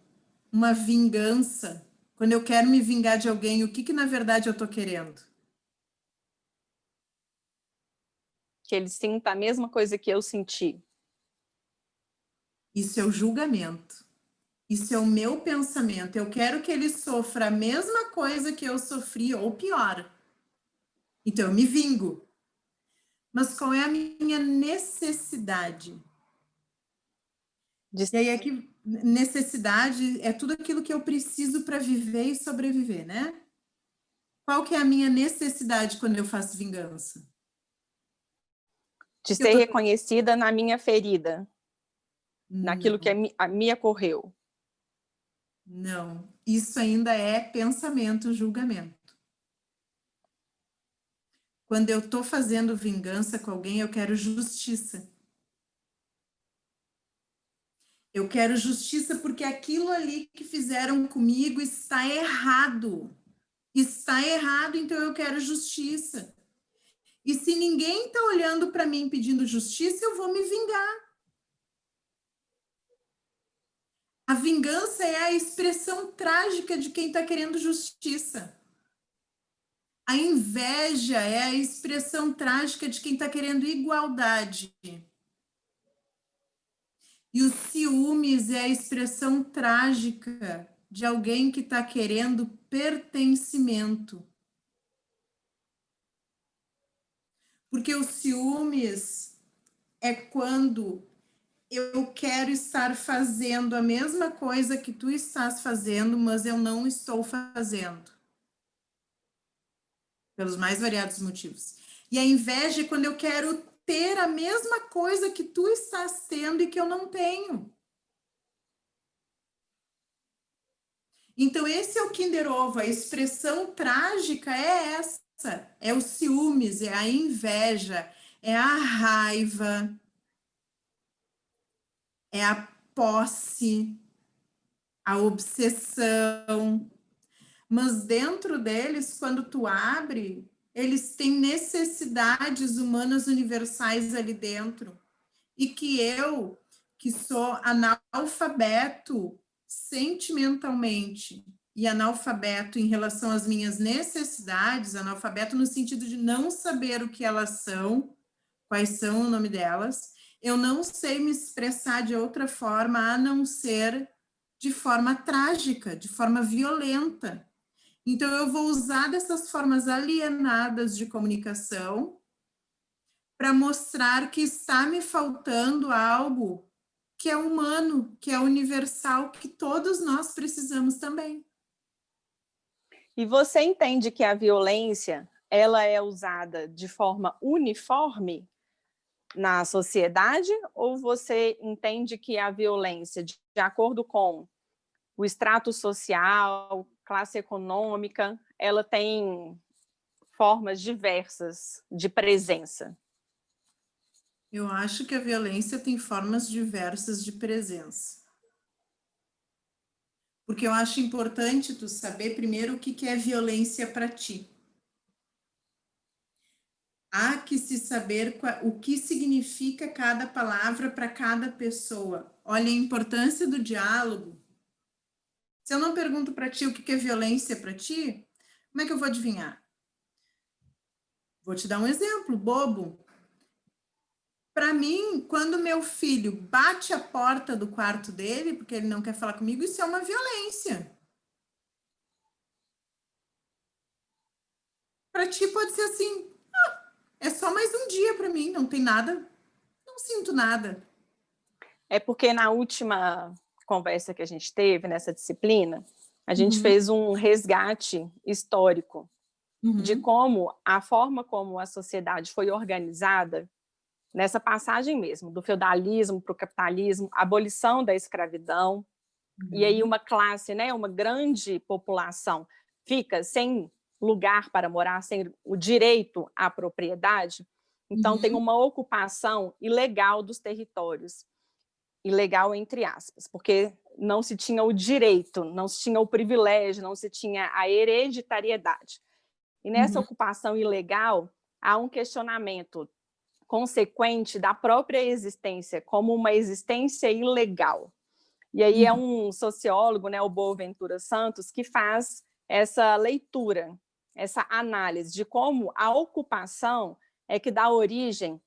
uma vingança, quando eu quero me vingar de alguém, o que na verdade eu estou querendo? Que ele sinta a mesma coisa que eu senti. Isso é o julgamento. Isso é o meu pensamento. Eu quero que ele sofra a mesma coisa que eu sofri, ou pior. Então, eu me vingo. Mas qual é a minha necessidade? E aí é que necessidade é tudo aquilo que eu preciso para viver e sobreviver, né? Qual que é a minha necessidade quando eu faço vingança? De ser reconhecida na minha ferida. Naquilo que me ocorreu. Não, isso ainda é pensamento, julgamento. Quando eu estou fazendo vingança com alguém, eu quero justiça. Eu quero justiça porque aquilo ali que fizeram comigo está errado. Está errado, então eu quero justiça. E se ninguém está olhando para mim pedindo justiça, eu vou me vingar. A vingança é a expressão trágica de quem está querendo justiça. A inveja é a expressão trágica de quem está querendo igualdade. E os ciúmes é a expressão trágica de alguém que está querendo pertencimento. Porque os ciúmes é quando eu quero estar fazendo a mesma coisa que tu estás fazendo, mas eu não estou fazendo. Pelos mais variados motivos. E a inveja é quando eu quero ter a mesma coisa que tu estás tendo e que eu não tenho. Então, esse é o Kinder Ovo, a expressão trágica é essa, é o ciúmes, é a inveja, é a raiva, é a posse, a obsessão. Mas dentro deles, quando tu abre, eles têm necessidades humanas universais ali dentro. E que eu, que sou analfabeto sentimentalmente e analfabeto em relação às minhas necessidades, analfabeto no sentido de não saber o que elas são, quais são o nome delas, eu não sei me expressar de outra forma a não ser de forma trágica, de forma violenta. Então, eu vou usar dessas formas alienadas de comunicação para mostrar que está me faltando algo que é humano, que é universal, que todos nós precisamos também. E você entende que a violência, ela é usada de forma uniforme na sociedade, ou você entende que a violência, de acordo com o extrato social, classe econômica, ela tem formas diversas de presença? Eu acho que a violência tem formas diversas de presença. Porque eu acho importante tu saber primeiro o que é violência para ti. Há que se saber o que significa cada palavra para cada pessoa. Olha a importância do diálogo. Se eu não pergunto para ti o que é violência para ti, como é que eu vou adivinhar? Vou te dar um exemplo bobo. Para mim, quando meu filho bate a porta do quarto dele, porque ele não quer falar comigo, isso é uma violência. Para ti pode ser assim, é só mais um dia para mim, não tem nada, não sinto nada. É porque na última conversa que a gente teve nessa disciplina, a gente fez um resgate histórico de como a forma como a sociedade foi organizada nessa passagem mesmo, do feudalismo para o capitalismo, a abolição da escravidão, e aí uma classe, né, uma grande população fica sem lugar para morar, sem o direito à propriedade, então tem uma ocupação ilegal dos territórios, ilegal entre aspas, porque não se tinha o direito, não se tinha o privilégio, não se tinha a hereditariedade. E nessa ocupação ilegal, há um questionamento consequente da própria existência, como uma existência ilegal. E aí é um sociólogo, né, o Boaventura Santos, que faz essa leitura, essa análise de como a ocupação é que dá origem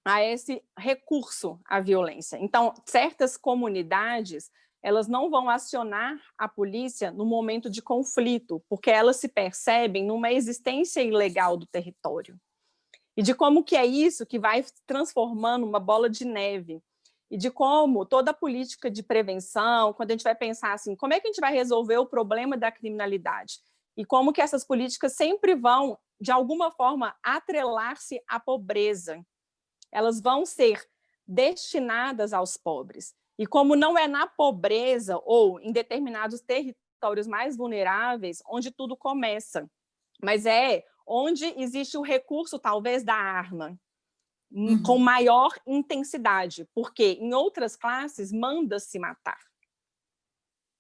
a esse recurso à violência. Então, certas comunidades, elas não vão acionar a polícia no momento de conflito, porque elas se percebem numa existência ilegal do território. E de como que é isso que vai transformando uma bola de neve. E de como toda a política de prevenção, quando a gente vai pensar assim, como é que a gente vai resolver o problema da criminalidade? E como que essas políticas sempre vão, de alguma forma, atrelar-se à pobreza. Elas vão ser destinadas aos pobres. E como não é na pobreza ou em determinados territórios mais vulneráveis onde tudo começa, mas é onde existe o recurso, talvez, da arma, com maior intensidade, porque em outras classes manda-se matar.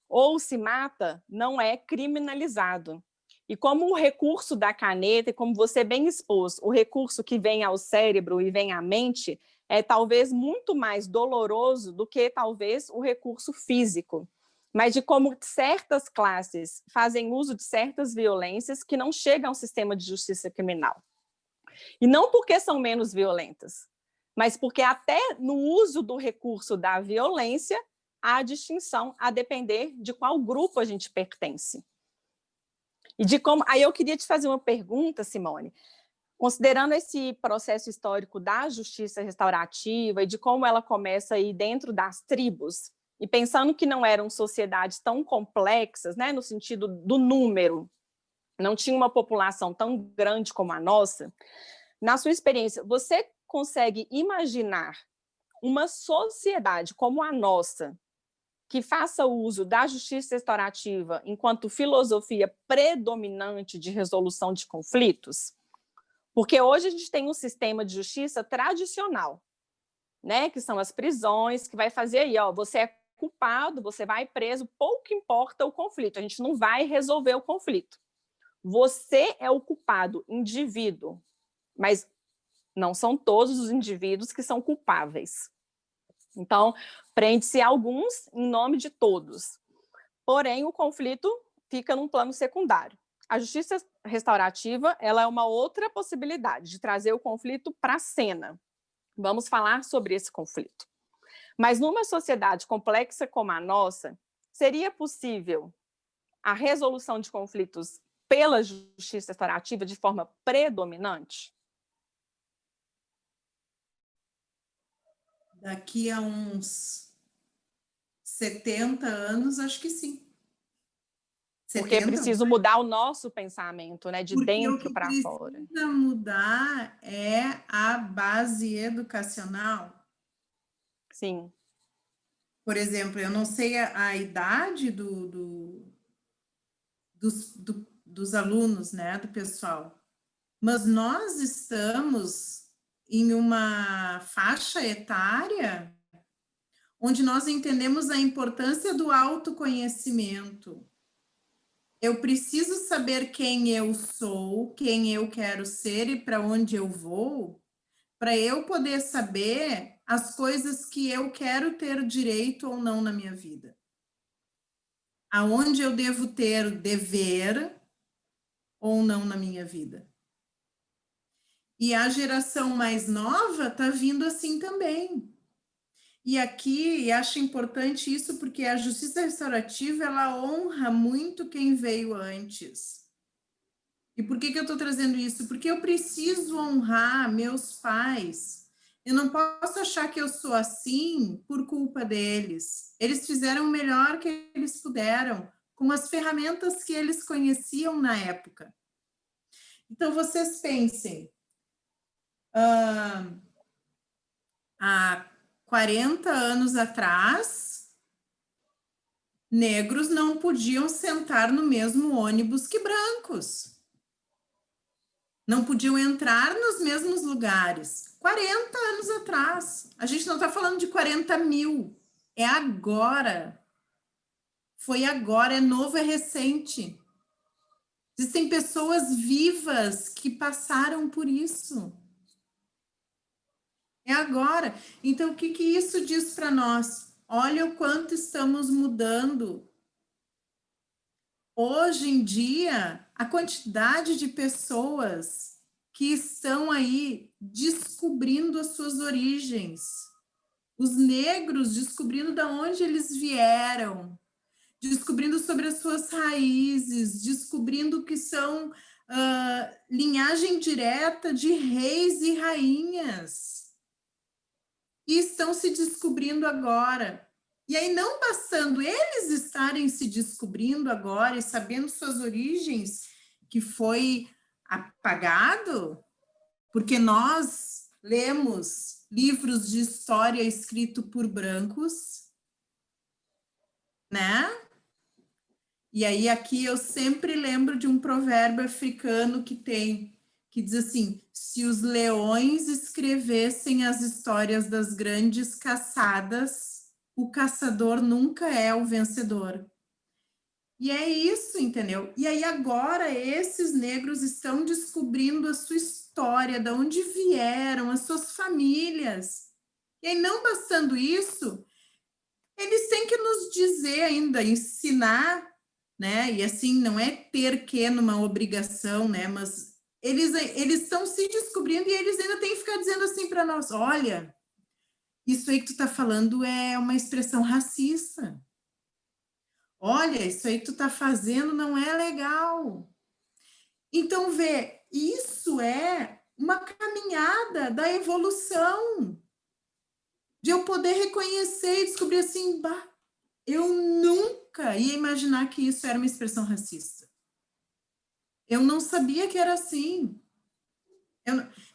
Ou se mata, não é criminalizado. E como o recurso da caneta, e como você bem expôs, o recurso que vem ao cérebro e vem à mente, é talvez muito mais doloroso do que talvez o recurso físico. Mas de como certas classes fazem uso de certas violências que não chegam ao sistema de justiça criminal. E não porque são menos violentas, mas porque até no uso do recurso da violência há distinção a depender de qual grupo a gente pertence. E de como... Aí eu queria te fazer uma pergunta, Simone, considerando esse processo histórico da justiça restaurativa e de como ela começa aí dentro das tribos, e pensando que não eram sociedades tão complexas, né, no sentido do número, não tinha uma população tão grande como a nossa, na sua experiência, você consegue imaginar uma sociedade como a nossa, que faça uso da justiça restaurativa enquanto filosofia predominante de resolução de conflitos? Porque hoje a gente tem um sistema de justiça tradicional, né, que são as prisões, que vai fazer aí, ó, você é culpado, você vai preso, pouco importa o conflito, a gente não vai resolver o conflito. Você é o culpado, indivíduo, mas não são todos os indivíduos que são culpáveis. Então, prende-se alguns em nome de todos. Porém, o conflito fica num plano secundário. A justiça restaurativa, ela é uma outra possibilidade de trazer o conflito para a cena. Vamos falar sobre esse conflito. Mas numa sociedade complexa como a nossa, seria possível a resolução de conflitos pela justiça restaurativa de forma predominante? Daqui a uns 70 anos, acho que sim. Porque é 70? preciso mudar o nosso pensamento, né, de Porque dentro o que para fora. precisa mudar é a base educacional. Sim. Por exemplo, eu não sei a idade dos alunos, né, do pessoal, mas nós estamos em uma faixa etária onde nós entendemos a importância do autoconhecimento. Eu preciso saber quem eu sou, quem eu quero ser e para onde eu vou, para eu poder saber as coisas que eu quero ter direito ou não na minha vida. Aonde eu devo ter dever ou não na minha vida. E a geração mais nova está vindo assim também. E aqui acho importante isso porque a justiça restaurativa ela honra muito quem veio antes. E por que eu estou trazendo isso? Porque eu preciso honrar meus pais. Eu não posso achar que eu sou assim por culpa deles. Eles fizeram o melhor que eles puderam, com as ferramentas que eles conheciam na época. Então, vocês pensem, há 40 anos atrás, negros não podiam sentar no mesmo ônibus que brancos. Não podiam entrar nos mesmos lugares. 40 anos atrás. A gente não está falando de 40 mil. É agora. Foi agora, é novo, é recente. Existem pessoas vivas que passaram por isso. É agora. Então, o que isso diz para nós? Olha o quanto estamos mudando. Hoje em dia, a quantidade de pessoas que estão aí descobrindo as suas origens, os negros descobrindo de onde eles vieram, descobrindo sobre as suas raízes, descobrindo que são linhagem direta de reis e rainhas, e estão se descobrindo agora. E aí, não bastando eles estarem se descobrindo agora e sabendo suas origens, que foi apagado, porque nós lemos livros de história escrito por brancos, né? E aí, aqui eu sempre lembro de um provérbio africano que diz assim: se os leões escrevessem as histórias das grandes caçadas, o caçador nunca é o vencedor. E é isso, entendeu? E aí agora esses negros estão descobrindo a sua história, de onde vieram, as suas famílias. E aí, não bastando isso, eles têm que nos dizer ainda, ensinar, né? E assim, não é ter que numa obrigação, né? Mas eles estão se descobrindo e eles ainda têm que ficar dizendo assim para nós: olha, isso aí que tu está falando é uma expressão racista. Olha, isso aí que tu está fazendo não é legal. Então, vê, isso é uma caminhada da evolução, de eu poder reconhecer e descobrir assim, bah, eu nunca ia imaginar que isso era uma expressão racista. Eu não sabia que era assim.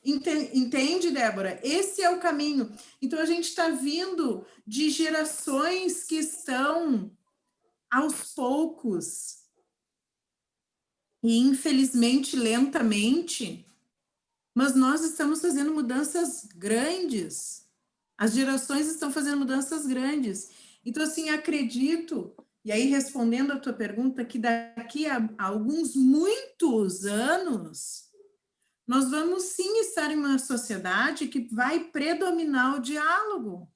Entende, Débora? Esse é o caminho. Então, a gente está vindo de gerações que estão aos poucos e, infelizmente, lentamente, mas nós estamos fazendo mudanças grandes. As gerações estão fazendo mudanças grandes. Então, assim, acredito, e aí respondendo a tua pergunta, que daqui a alguns muitos anos, nós vamos sim estar em uma sociedade que vai predominar o diálogo.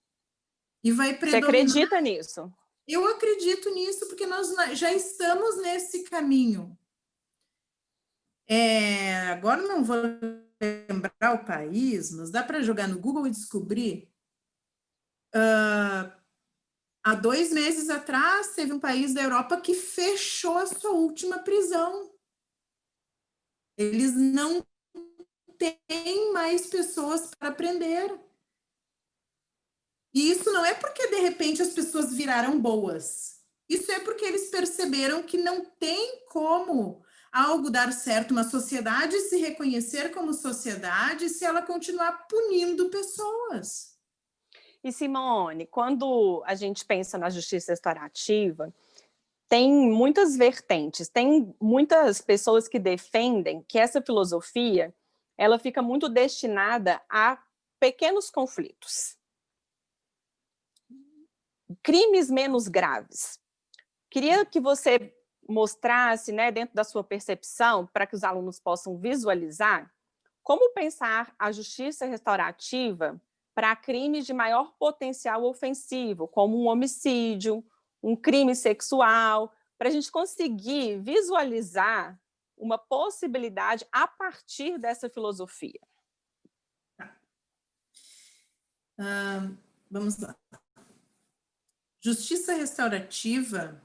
E vai predominar... Você acredita nisso? Eu acredito nisso, porque nós já estamos nesse caminho. Agora não vou lembrar o país, mas dá para jogar no Google e descobrir. Há 2 meses atrás, teve um país da Europa que fechou a sua última prisão. Eles não têm mais pessoas para prender. E isso não é porque, de repente, as pessoas viraram boas. Isso é porque eles perceberam que não tem como algo dar certo, uma sociedade se reconhecer como sociedade, se ela continuar punindo pessoas. E, Simone, quando a gente pensa na justiça restaurativa, tem muitas vertentes, tem muitas pessoas que defendem que essa filosofia ela fica muito destinada a pequenos conflitos, crimes menos graves. Queria que você mostrasse, né, dentro da sua percepção, para que os alunos possam visualizar, como pensar a justiça restaurativa para crimes de maior potencial ofensivo, como um homicídio, um crime sexual, para a gente conseguir visualizar uma possibilidade a partir dessa filosofia. Vamos lá. Justiça restaurativa,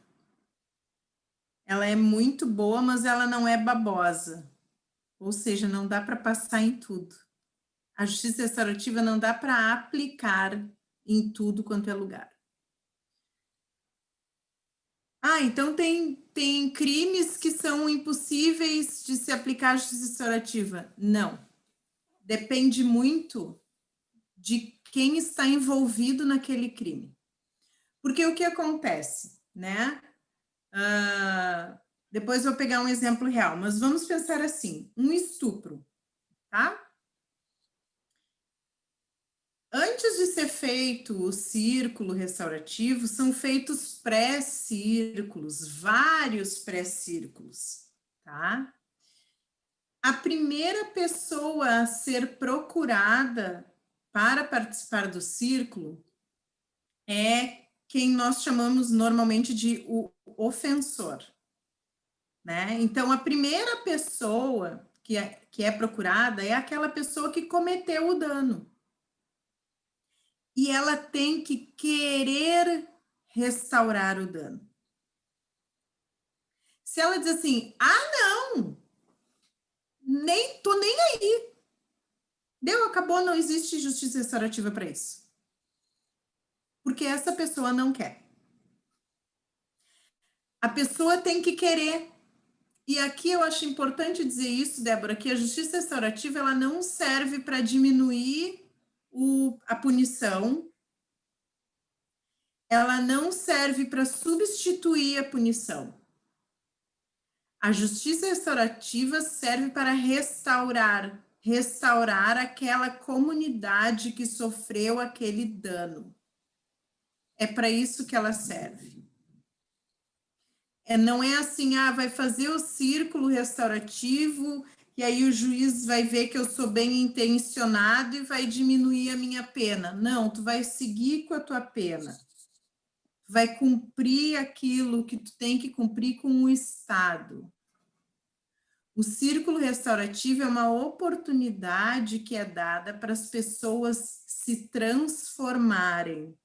ela é muito boa, mas ela não é babosa. Ou seja, não dá para passar em tudo. A justiça restaurativa não dá para aplicar em tudo quanto é lugar. Então tem crimes que são impossíveis de se aplicar a justiça restaurativa? Não. Depende muito de quem está envolvido naquele crime. Porque o que acontece, né? Depois vou pegar um exemplo real, mas vamos pensar assim, um estupro, tá? Antes de ser feito o círculo restaurativo, são feitos pré-círculos, vários pré-círculos, tá? A primeira pessoa a ser procurada para participar do círculo é quem nós chamamos normalmente de o ofensor, né? Então, a primeira pessoa que é procurada é aquela pessoa que cometeu o dano. E ela tem que querer restaurar o dano. Se ela diz assim, não, tô nem aí. Deu, acabou, não existe justiça restaurativa para isso. Porque essa pessoa não quer. A pessoa tem que querer. E aqui eu acho importante dizer isso, Débora, que a justiça restaurativa ela não serve para diminuir a punição, ela não serve para substituir a punição. A justiça restaurativa serve para restaurar aquela comunidade que sofreu aquele dano. É para isso que ela serve. Não é assim, vai fazer o círculo restaurativo e aí o juiz vai ver que eu sou bem intencionado e vai diminuir a minha pena. Não, tu vai seguir com a tua pena. Tu vai cumprir aquilo que tu tem que cumprir com o Estado. O círculo restaurativo é uma oportunidade que é dada para as pessoas se transformarem,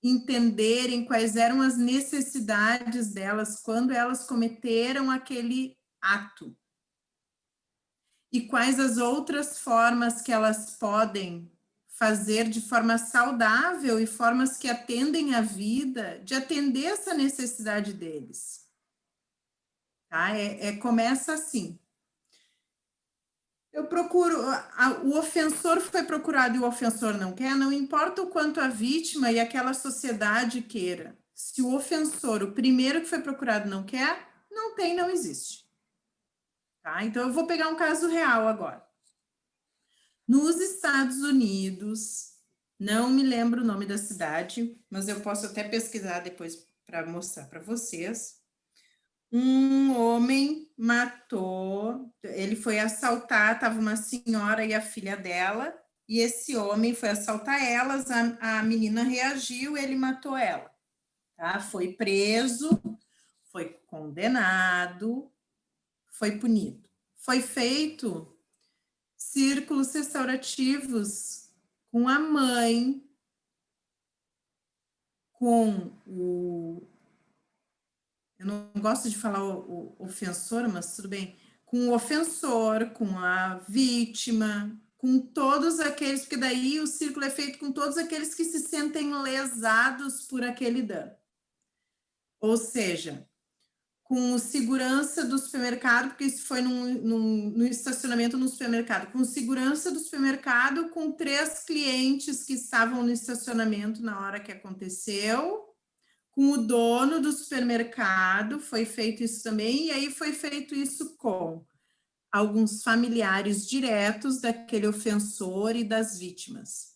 entenderem quais eram as necessidades delas quando elas cometeram aquele ato. E quais as outras formas que elas podem fazer de forma saudável e formas que atendem a vida, de atender essa necessidade deles. Tá? Começa assim. Eu procuro, o ofensor foi procurado e o ofensor não quer, não importa o quanto a vítima e aquela sociedade queira. Se o ofensor, o primeiro que foi procurado não quer, não existe. Tá? Então, eu vou pegar um caso real agora. Nos Estados Unidos, não me lembro o nome da cidade, mas eu posso até pesquisar depois para mostrar para vocês. Um homem matou, ele foi assaltar, estava uma senhora e a filha dela, e esse homem foi assaltar elas, a menina reagiu, ele matou ela, tá? Foi preso, foi condenado, foi punido. Foi feito círculos restaurativos com a mãe, com eu não gosto de falar o ofensor, mas tudo bem, com o ofensor, com a vítima, com todos aqueles, porque daí o círculo é feito com todos aqueles que se sentem lesados por aquele dano. Ou seja, com o segurança do supermercado, porque isso foi no estacionamento no supermercado, com segurança do supermercado, com 3 clientes que estavam no estacionamento na hora que aconteceu, com o dono do supermercado, foi feito isso também, e aí foi feito isso com alguns familiares diretos daquele ofensor e das vítimas.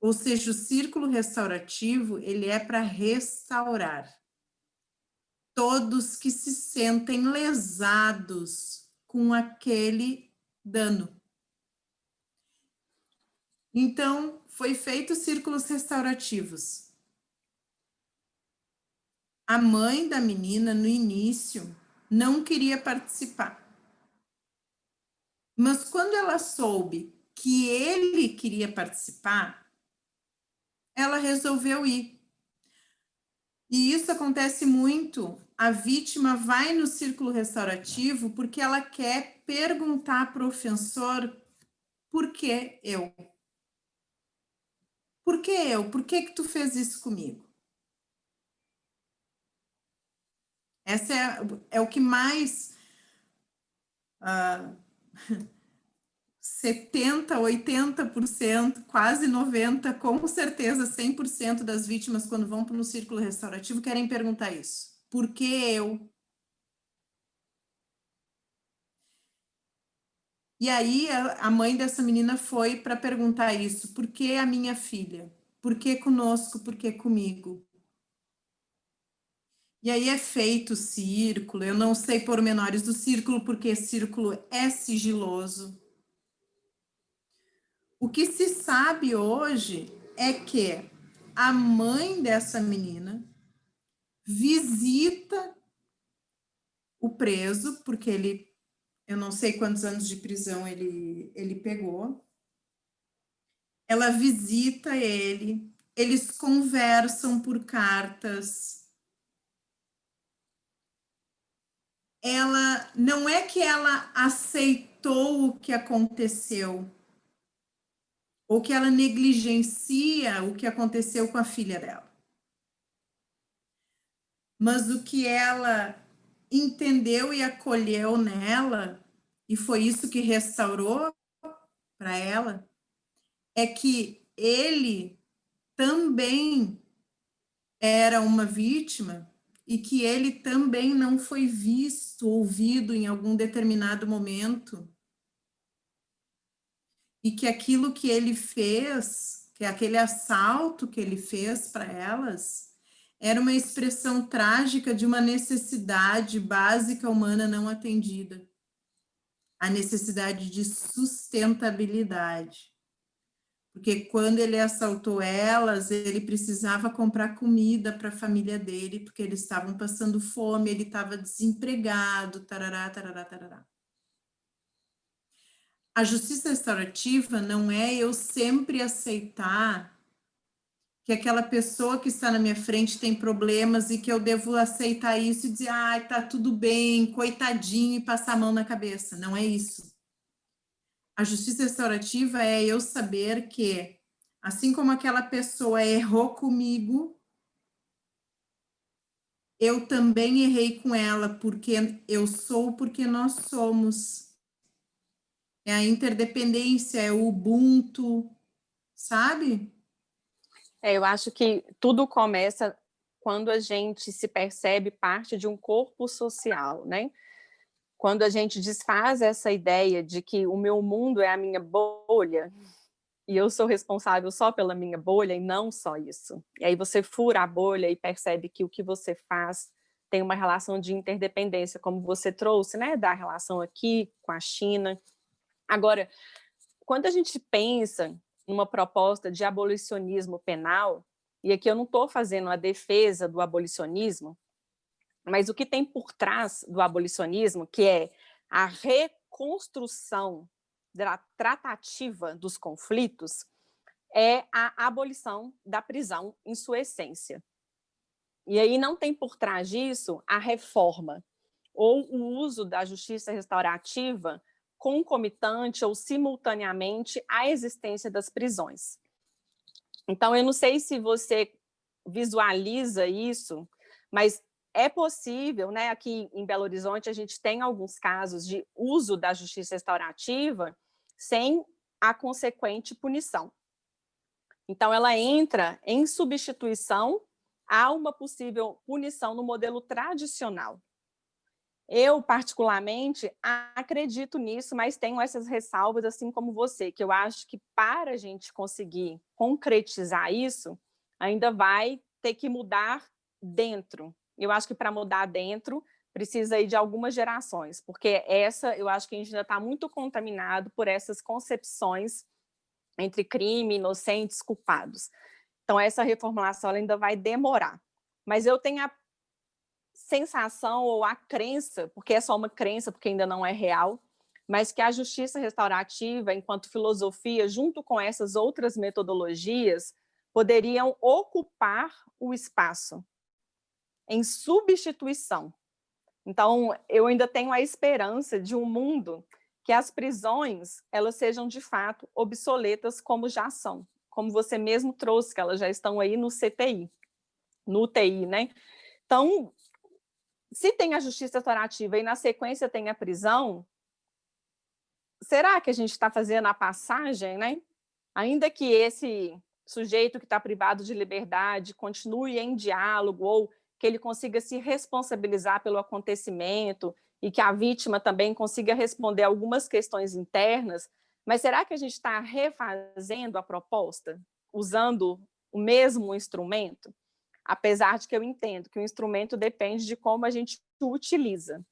Ou seja, o círculo restaurativo, ele é para restaurar todos que se sentem lesados com aquele dano. Então, foi feito círculos restaurativos. A mãe da menina, no início, não queria participar. Mas quando ela soube que ele queria participar, ela resolveu ir. E isso acontece muito a vítima vai no círculo restaurativo porque ela quer perguntar para o ofensor por que eu? Por que eu? Por que tu fez isso comigo? Essa é o que mais 70%, 80%, quase 90%, com certeza 100% das vítimas, quando vão para um círculo restaurativo, querem perguntar isso. Por que eu? E aí a mãe dessa menina foi para perguntar isso. Por que a minha filha? Por que conosco? Por que comigo? E aí é feito o círculo. Eu não sei pormenores do círculo, porque círculo é sigiloso. O que se sabe hoje é que a mãe dessa menina visita o preso, porque eu não sei quantos anos de prisão ele pegou. Ela visita ele, eles conversam por cartas. Ela não é que ela aceitou o que aconteceu, ou que ela negligencia o que aconteceu com a filha dela. Mas o que ela entendeu e acolheu nela, e foi isso que restaurou para ela, é que ele também era uma vítima e que ele também não foi visto, ouvido em algum determinado momento, e que aquilo que ele fez, que aquele assalto que ele fez para elas, era uma expressão trágica de uma necessidade básica humana não atendida, a necessidade de sustentabilidade. Porque quando ele assaltou elas, ele precisava comprar comida para a família dele, porque eles estavam passando fome, ele estava desempregado, tarará, tarará, tarará. A justiça restaurativa não é eu sempre aceitar que aquela pessoa que está na minha frente tem problemas e que eu devo aceitar isso e dizer, ai, tá tudo bem, coitadinho, e passar a mão na cabeça. Não é isso. A justiça restaurativa é eu saber que, assim como aquela pessoa errou comigo, eu também errei com ela, porque eu sou, porque nós somos. É a interdependência, é o Ubuntu, sabe? Eu acho que tudo começa quando a gente se percebe parte de um corpo social, né? Quando a gente desfaz essa ideia de que o meu mundo é a minha bolha e eu sou responsável só pela minha bolha e não só isso. E aí você fura a bolha e percebe que o que você faz tem uma relação de interdependência, como você trouxe, né? Da relação aqui com a China. Agora, quando a gente pensa numa proposta de abolicionismo penal, e aqui eu não estou fazendo a defesa do abolicionismo, mas o que tem por trás do abolicionismo, que é a reconstrução da tratativa dos conflitos, é a abolição da prisão em sua essência. E aí não tem por trás disso a reforma ou o uso da justiça restaurativa concomitante ou simultaneamente à existência das prisões. Então, eu não sei se você visualiza isso, mas é possível, né? Aqui em Belo Horizonte, a gente tem alguns casos de uso da justiça restaurativa sem a consequente punição. Então, ela entra em substituição a uma possível punição no modelo tradicional. Eu, particularmente, acredito nisso, mas tenho essas ressalvas, assim como você, que eu acho que para a gente conseguir concretizar isso, ainda vai ter que mudar dentro. Eu acho que para mudar dentro, precisa ir de algumas gerações, porque eu acho que a gente ainda está muito contaminado por essas concepções entre crime, inocentes, culpados. Então, essa reformulação ainda vai demorar. Mas eu tenho a sensação ou a crença, porque é só uma crença, porque ainda não é real, mas que a justiça restaurativa, enquanto filosofia, junto com essas outras metodologias, poderiam ocupar o espaço em substituição. Então, eu ainda tenho a esperança de um mundo que as prisões elas sejam, de fato, obsoletas como já são. Como você mesmo trouxe, que elas já estão aí no CTI, no UTI, né? Então, se tem a justiça restaurativa e na sequência tem a prisão, será que a gente está fazendo a passagem, né? Ainda que esse sujeito que está privado de liberdade continue em diálogo ou que ele consiga se responsabilizar pelo acontecimento e que a vítima também consiga responder algumas questões internas, mas será que a gente está refazendo a proposta, usando o mesmo instrumento? Apesar de que eu entendo que o instrumento depende de como a gente o utiliza.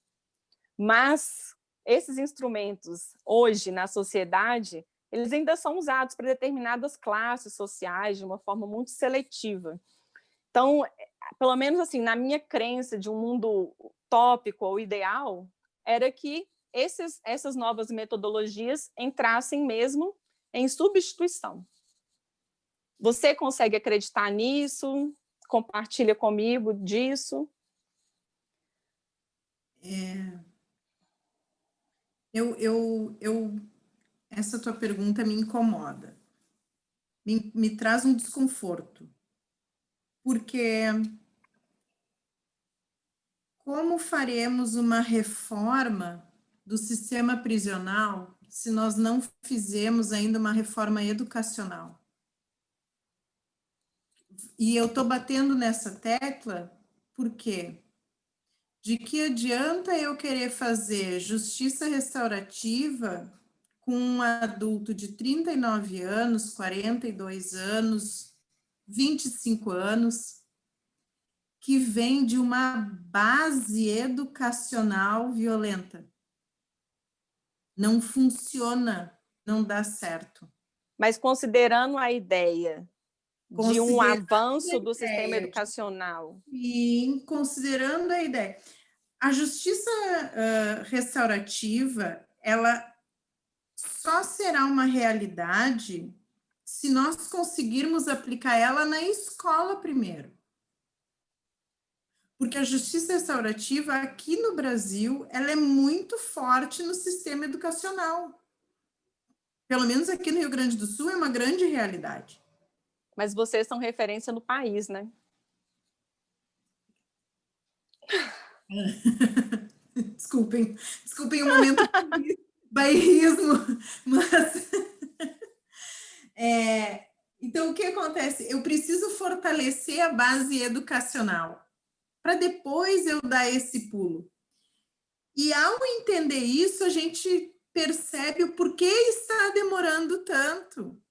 Mas esses instrumentos, hoje, na sociedade, eles ainda são usados para determinadas classes sociais de uma forma muito seletiva. Então, pelo menos assim, na minha crença de um mundo utópico ou ideal, era que essas novas metodologias entrassem mesmo em substituição. Você consegue acreditar nisso? Compartilha comigo disso? Essa tua pergunta me incomoda, me traz um desconforto, porque como faremos uma reforma do sistema prisional se nós não fizemos ainda uma reforma educacional? E eu estou batendo nessa tecla porque de que adianta eu querer fazer justiça restaurativa com um adulto de 39 anos, 42 anos, 25 anos, que vem de uma base educacional violenta? Não funciona, não dá certo. Mas considerando a ideia de um avanço do sistema educacional. E considerando a ideia. A justiça restaurativa, ela só será uma realidade se nós conseguirmos aplicar ela na escola primeiro. Porque a justiça restaurativa aqui no Brasil, ela é muito forte no sistema educacional. Pelo menos aqui no Rio Grande do Sul é uma grande realidade. Mas vocês são referência no país, né? Desculpem o momento bairrismo, mas... então, o que acontece? Eu preciso fortalecer a base educacional, para depois eu dar esse pulo. E ao entender isso, a gente percebe o porquê está demorando tanto.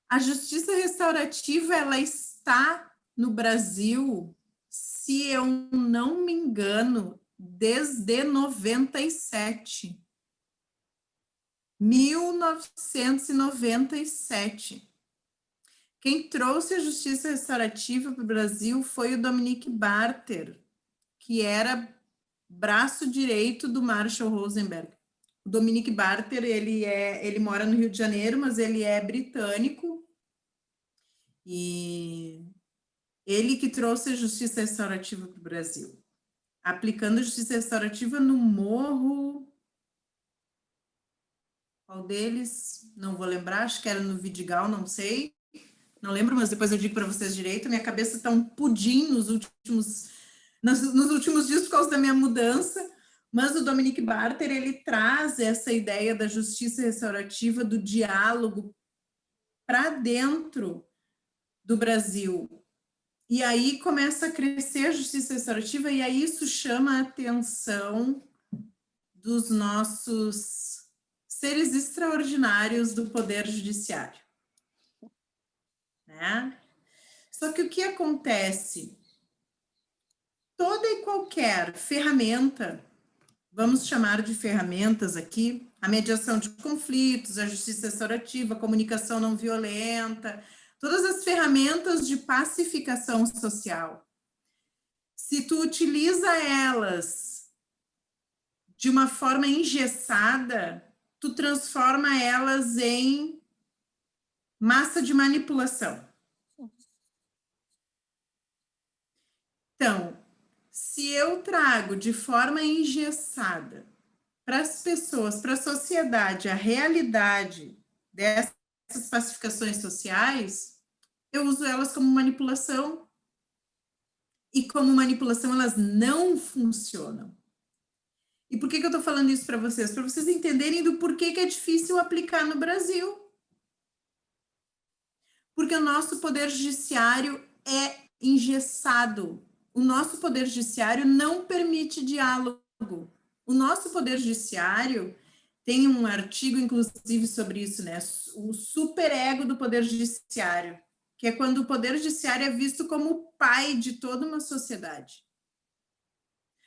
A justiça restaurativa, ela está no Brasil, se eu não me engano, desde 97. 1997. Quem trouxe a justiça restaurativa para o Brasil foi o Dominique Barter, que era braço direito do Marshall Rosenberg. O Dominique Barter, ele mora no Rio de Janeiro, mas ele é britânico, e ele que trouxe a justiça restaurativa para o Brasil, aplicando a justiça restaurativa no Morro. Qual deles? Não vou lembrar, acho que era no Vidigal, não sei. Não lembro, mas depois eu digo para vocês direito. Minha cabeça está um pudim nos últimos dias por causa da minha mudança. Mas o Dominique Barter, ele traz essa ideia da justiça restaurativa, do diálogo para dentro do Brasil. E aí começa a crescer a justiça restaurativa, e aí isso chama a atenção dos nossos seres extraordinários do Poder Judiciário. Né? Só que o que acontece? Toda e qualquer ferramenta, vamos chamar de ferramentas aqui, a mediação de conflitos, a justiça restaurativa, a comunicação não violenta, todas as ferramentas de pacificação social, se tu utiliza elas de uma forma engessada, tu transforma elas em massa de manipulação. Então, se eu trago de forma engessada para as pessoas, para a sociedade, a realidade dessas pacificações sociais, eu uso elas como manipulação. E como manipulação, elas não funcionam. E por que eu estou falando isso para vocês? Para vocês entenderem do porquê que é difícil aplicar no Brasil. Porque o nosso poder judiciário é engessado. O nosso poder judiciário não permite diálogo. O nosso poder judiciário tem um artigo, inclusive, sobre isso, né? O superego do poder judiciário, que é quando o poder judiciário é visto como o pai de toda uma sociedade.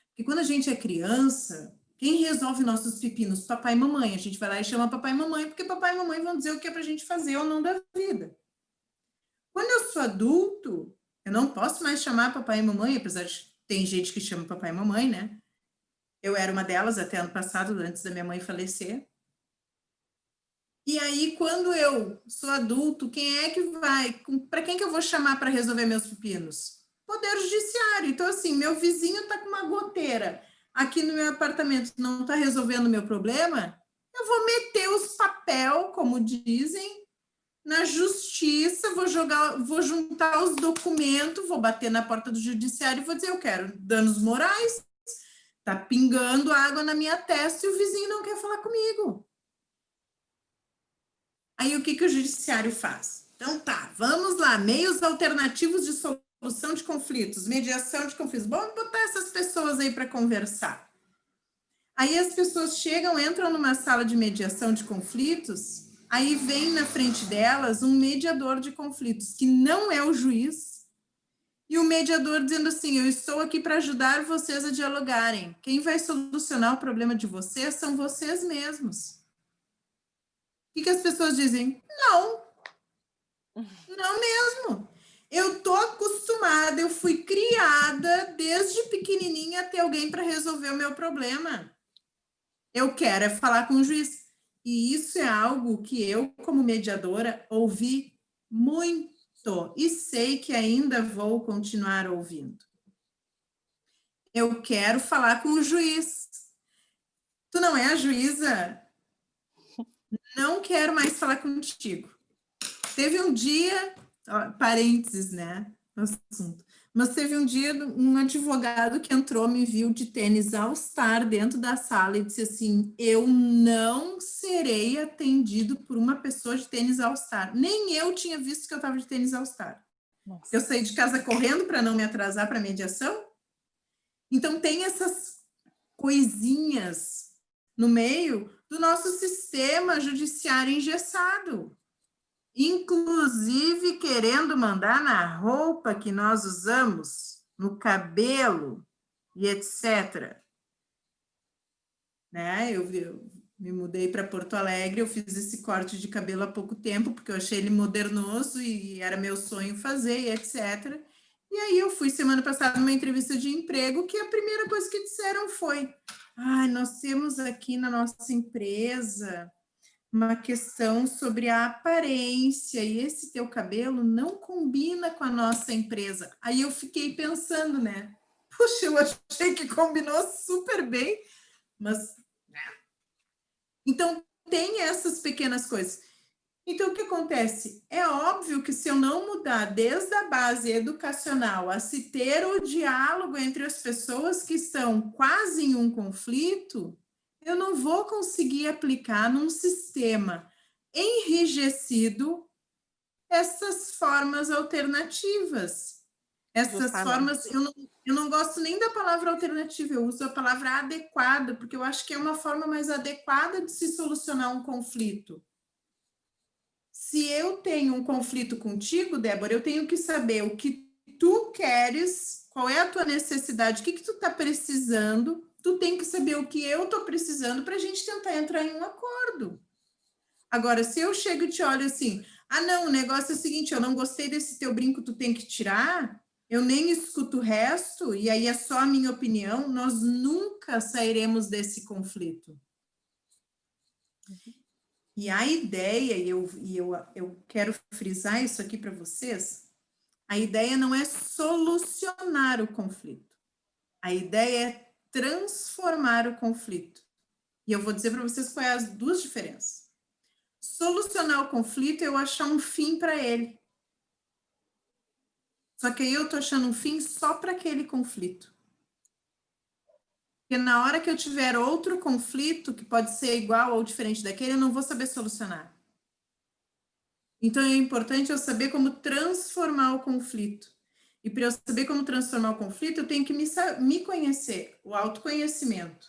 Porque quando a gente é criança, quem resolve nossos pepinos? Papai e mamãe. A gente vai lá e chama papai e mamãe, porque papai e mamãe vão dizer o que é para a gente fazer ou não da vida. Quando eu sou adulto, eu não posso mais chamar papai e mamãe, apesar de tem gente que chama papai e mamãe, né? Eu era uma delas até ano passado, antes da minha mãe falecer. E aí, quando eu sou adulto, quem é que vai? Para quem que eu vou chamar para resolver meus pepinos? Poder Judiciário. Então, assim, meu vizinho está com uma goteira aqui no meu apartamento, não está resolvendo o meu problema, eu vou meter os papel, como dizem, na justiça, vou juntar os documentos, vou bater na porta do judiciário e vou dizer, eu quero danos morais, tá pingando água na minha testa e o vizinho não quer falar comigo. Aí o que o judiciário faz? Então tá, vamos lá, meios alternativos de solução de conflitos, mediação de conflitos. Vamos botar essas pessoas aí para conversar. Aí as pessoas chegam, entram numa sala de mediação de conflitos, aí vem na frente delas um mediador de conflitos, que não é o juiz, e o mediador dizendo assim, eu estou aqui para ajudar vocês a dialogarem. Quem vai solucionar o problema de vocês são vocês mesmos. O que as pessoas dizem? Não. Não mesmo. Eu tô acostumada, eu fui criada desde pequenininha a ter alguém para resolver o meu problema. Eu quero é falar com o juiz. E isso é algo que eu, como mediadora, ouvi muito e sei que ainda vou continuar ouvindo. Eu quero falar com o juiz. Tu não é a juíza? Não quero mais falar contigo. Teve um dia, ó, parênteses, né, no assunto, mas teve um dia um advogado que entrou, me viu de tênis All-Star dentro da sala e disse assim, eu não serei atendido por uma pessoa de tênis All-Star. Nem eu tinha visto que eu estava de tênis All-Star. Eu saí de casa correndo para não me atrasar para a mediação. Então, tem essas coisinhas no meio do nosso sistema judiciário engessado. Inclusive querendo mandar na roupa que nós usamos, no cabelo e etc. Né? Eu me mudei para Porto Alegre, eu fiz esse corte de cabelo há pouco tempo, porque eu achei ele modernoso e era meu sonho fazer e etc. E aí eu fui semana passada numa entrevista de emprego que a primeira coisa que disseram foi nós temos aqui na nossa empresa uma questão sobre a aparência e esse teu cabelo não combina com a nossa empresa. Aí eu fiquei pensando, né? Puxa, eu achei que combinou super bem, mas... Né? Então, tem essas pequenas coisas. Então, o que acontece? É óbvio que se eu não mudar desde a base educacional a se ter o diálogo entre as pessoas que estão quase em um conflito, eu não vou conseguir aplicar num sistema enrijecido essas formas alternativas. Essas formas, eu não gosto nem da palavra alternativa, eu uso a palavra adequada, porque eu acho que é uma forma mais adequada de se solucionar um conflito. Se eu tenho um conflito contigo, Débora, eu tenho que saber o que tu queres, qual é a tua necessidade, o que tu está precisando, tu tem que saber o que eu estou precisando para a gente tentar entrar em um acordo. Agora, se eu chego e te olho assim, não, o negócio é o seguinte, eu não gostei desse teu brinco, tu tem que tirar, eu nem escuto o resto, e aí é só a minha opinião, nós nunca sairemos desse conflito. E a ideia, e eu quero frisar isso aqui para vocês, a ideia não é solucionar o conflito. A ideia é transformar o conflito. E eu vou dizer para vocês quais as duas diferenças. Solucionar o conflito é eu achar um fim para ele. Só que aí eu estou achando um fim só para aquele conflito. Porque na hora que eu tiver outro conflito, que pode ser igual ou diferente daquele, eu não vou saber solucionar. Então, é importante eu saber como transformar o conflito. E para eu saber como transformar o conflito, eu tenho que me conhecer, o autoconhecimento.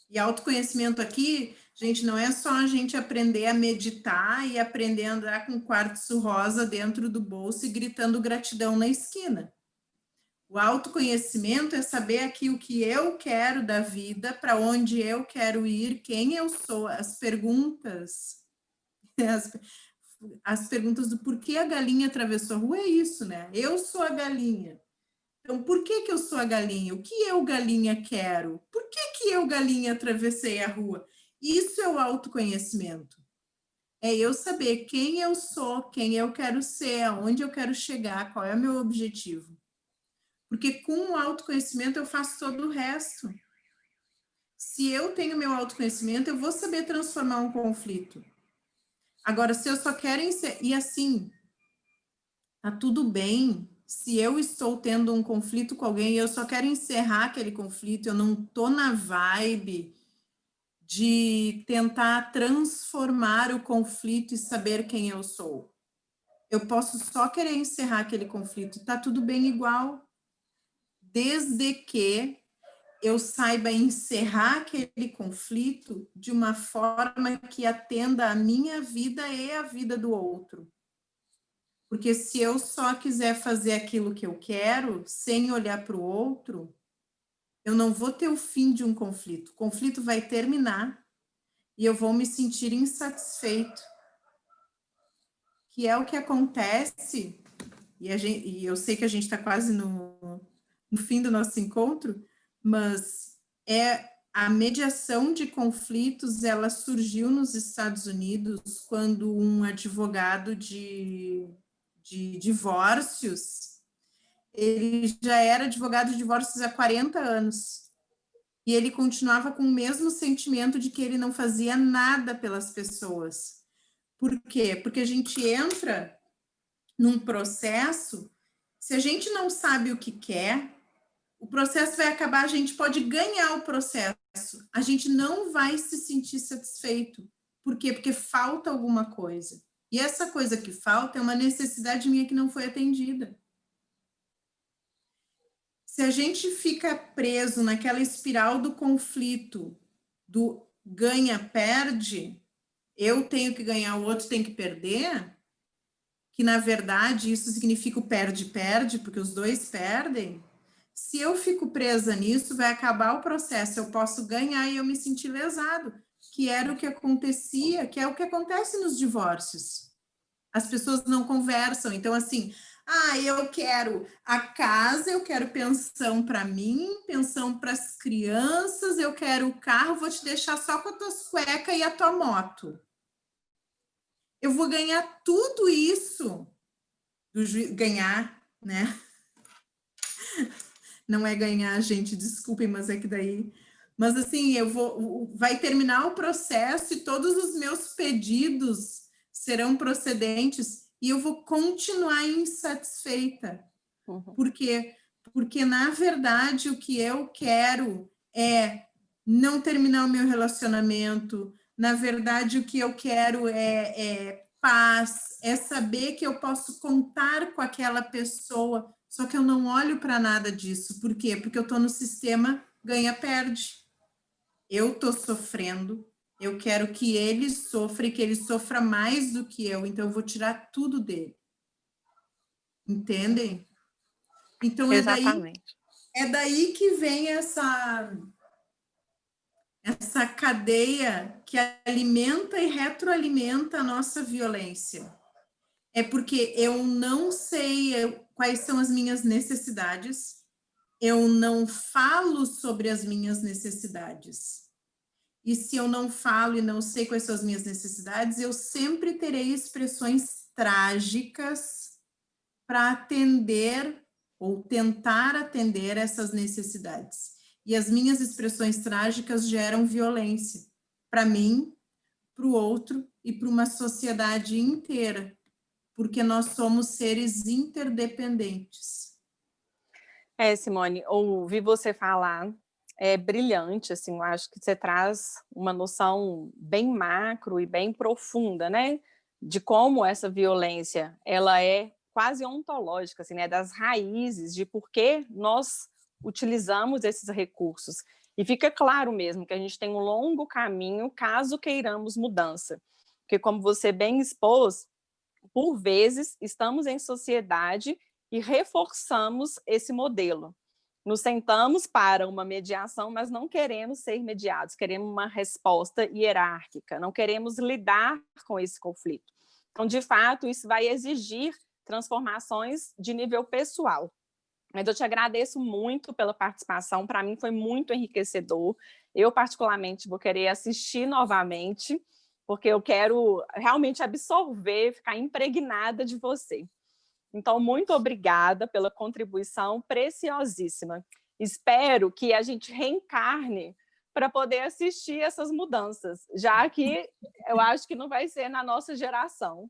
E autoconhecimento aqui, gente, não é só a gente aprender a meditar e aprender a andar com quartzo rosa dentro do bolso e gritando gratidão na esquina. O autoconhecimento é saber aqui o que eu quero da vida, para onde eu quero ir, quem eu sou, as perguntas, as perguntas do porquê a galinha atravessou a rua é isso, né? Eu sou a galinha. Então, por que eu sou a galinha? O que eu, galinha, quero? Por que eu, galinha, atravessei a rua? Isso é o autoconhecimento. É eu saber quem eu sou, quem eu quero ser, aonde eu quero chegar, qual é o meu objetivo. Porque com o autoconhecimento eu faço todo o resto. Se eu tenho meu autoconhecimento, eu vou saber transformar um conflito. Agora, se eu só quero... E assim, tá tudo bem se eu estou tendo um conflito com alguém e eu só quero encerrar aquele conflito, eu não tô na vibe de tentar transformar o conflito e saber quem eu sou. Eu posso só querer encerrar aquele conflito, tá tudo bem igual. Desde que eu saiba encerrar aquele conflito de uma forma que atenda a minha vida e a vida do outro. Porque se eu só quiser fazer aquilo que eu quero, sem olhar para o outro, eu não vou ter o fim de um conflito. O conflito vai terminar e eu vou me sentir insatisfeito. Que é o que acontece, e eu sei que a gente está quase no fim do nosso encontro, mas a mediação de conflitos, ela surgiu nos Estados Unidos quando um advogado de divórcios, ele já era advogado de divórcios há 40 anos, e ele continuava com o mesmo sentimento de que ele não fazia nada pelas pessoas. Por quê? Porque a gente entra num processo, se a gente não sabe o que quer, o processo vai acabar, a gente pode ganhar o processo, a gente não vai se sentir satisfeito. Por quê? Porque falta alguma coisa. E essa coisa que falta é uma necessidade minha que não foi atendida. Se a gente fica preso naquela espiral do conflito, do ganha-perde, eu tenho que ganhar, o outro tem que perder, que na verdade isso significa o perde-perde, porque os dois perdem. Se eu fico presa nisso, vai acabar o processo, eu posso ganhar e eu me sentir lesado, que era o que acontecia, que é o que acontece nos divórcios. As pessoas não conversam, então assim, eu quero a casa, eu quero pensão para mim, pensão para as crianças, eu quero o carro, vou te deixar só com as tuas cuecas e a tua moto. Eu vou ganhar tudo isso, ganhar, né? Não é ganhar, gente, desculpem, mas é que daí... Mas assim, vai terminar o processo e todos os meus pedidos serão procedentes e eu vou continuar insatisfeita. Uhum. Por quê? Porque, na verdade, o que eu quero é não terminar o meu relacionamento. Na verdade, o que eu quero é paz, é saber que eu posso contar com aquela pessoa, só que eu não olho para nada disso. Por quê? Porque eu estou no sistema ganha-perde. Eu estou sofrendo, eu quero que ele sofra e que ele sofra mais do que eu, então eu vou tirar tudo dele. Entendem? Então, é daí que vem essa cadeia que alimenta e retroalimenta a nossa violência. É porque eu não sei quais são as minhas necessidades, eu não falo sobre as minhas necessidades. E se eu não falo e não sei quais são as minhas necessidades, eu sempre terei expressões trágicas para atender ou tentar atender essas necessidades. E as minhas expressões trágicas geram violência para mim, para o outro e para uma sociedade inteira, porque nós somos seres interdependentes. Simone, ouvir você falar é brilhante, assim, eu acho que você traz uma noção bem macro e bem profunda, né, de como essa violência, ela é quase ontológica, assim, né, das raízes de por que nós utilizamos esses recursos. E fica claro mesmo que a gente tem um longo caminho caso queiramos mudança, porque como você bem expôs, por vezes estamos em sociedade e reforçamos esse modelo. Nos sentamos para uma mediação, mas não queremos ser mediados, queremos uma resposta hierárquica, não queremos lidar com esse conflito. Então, de fato, isso vai exigir transformações de nível pessoal. Mas eu te agradeço muito pela participação, para mim foi muito enriquecedor. Eu, particularmente, vou querer assistir novamente, porque eu quero realmente absorver, ficar impregnada de você. Então, muito obrigada pela contribuição preciosíssima. Espero que a gente reencarne para poder assistir essas mudanças, já que eu acho que não vai ser na nossa geração.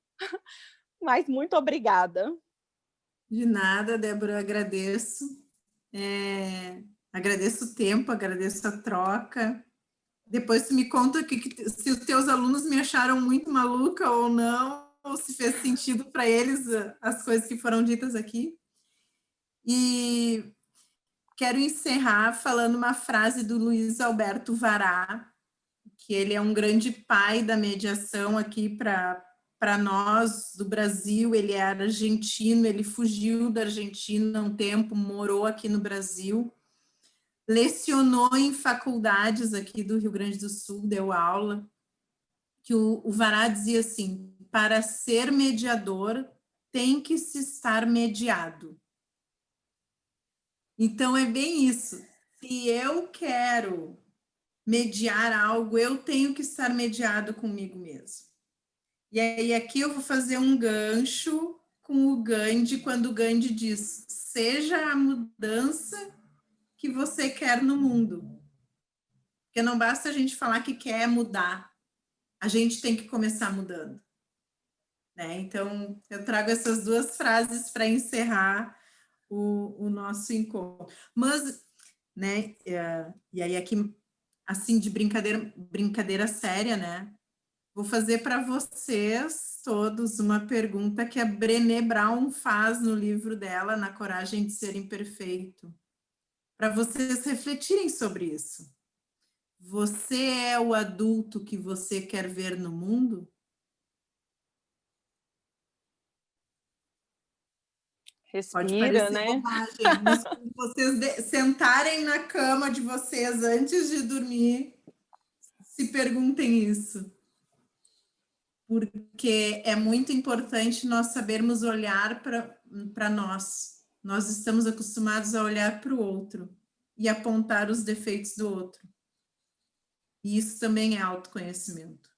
Mas muito obrigada. De nada, Débora, eu agradeço. Agradeço o tempo, agradeço a troca. Depois tu me conta se os teus alunos me acharam muito maluca ou não, ou se fez sentido para eles as coisas que foram ditas aqui. E quero encerrar falando uma frase do Luiz Alberto Vará, que ele é um grande pai da mediação aqui para nós do Brasil. Ele é argentino, ele fugiu da Argentina há um tempo, morou aqui no Brasil, lecionou em faculdades aqui do Rio Grande do Sul, deu aula, que o Vará dizia assim: para ser mediador tem que se estar mediado. Então é bem isso. Se eu quero mediar algo, eu tenho que estar mediado comigo mesmo. E aí aqui eu vou fazer um gancho com o Gandhi, quando o Gandhi diz: seja a mudança que você quer no mundo. Porque não basta a gente falar que quer mudar, a gente tem que começar mudando. Né? Então, eu trago essas duas frases para encerrar o nosso encontro. Mas, né, e aí aqui, assim, de brincadeira séria, né? Vou fazer para vocês todos uma pergunta que a Brené Brown faz no livro dela, Na Coragem de Ser Imperfeito, para vocês refletirem sobre isso. Você é o adulto que você quer ver no mundo? Pode Respira, parecer né? bobagem, mas quando vocês sentarem na cama de vocês antes de dormir, se perguntem isso. Porque é muito importante nós sabermos olhar para nós. Nós estamos acostumados a olhar para o outro e apontar os defeitos do outro. E isso também é autoconhecimento.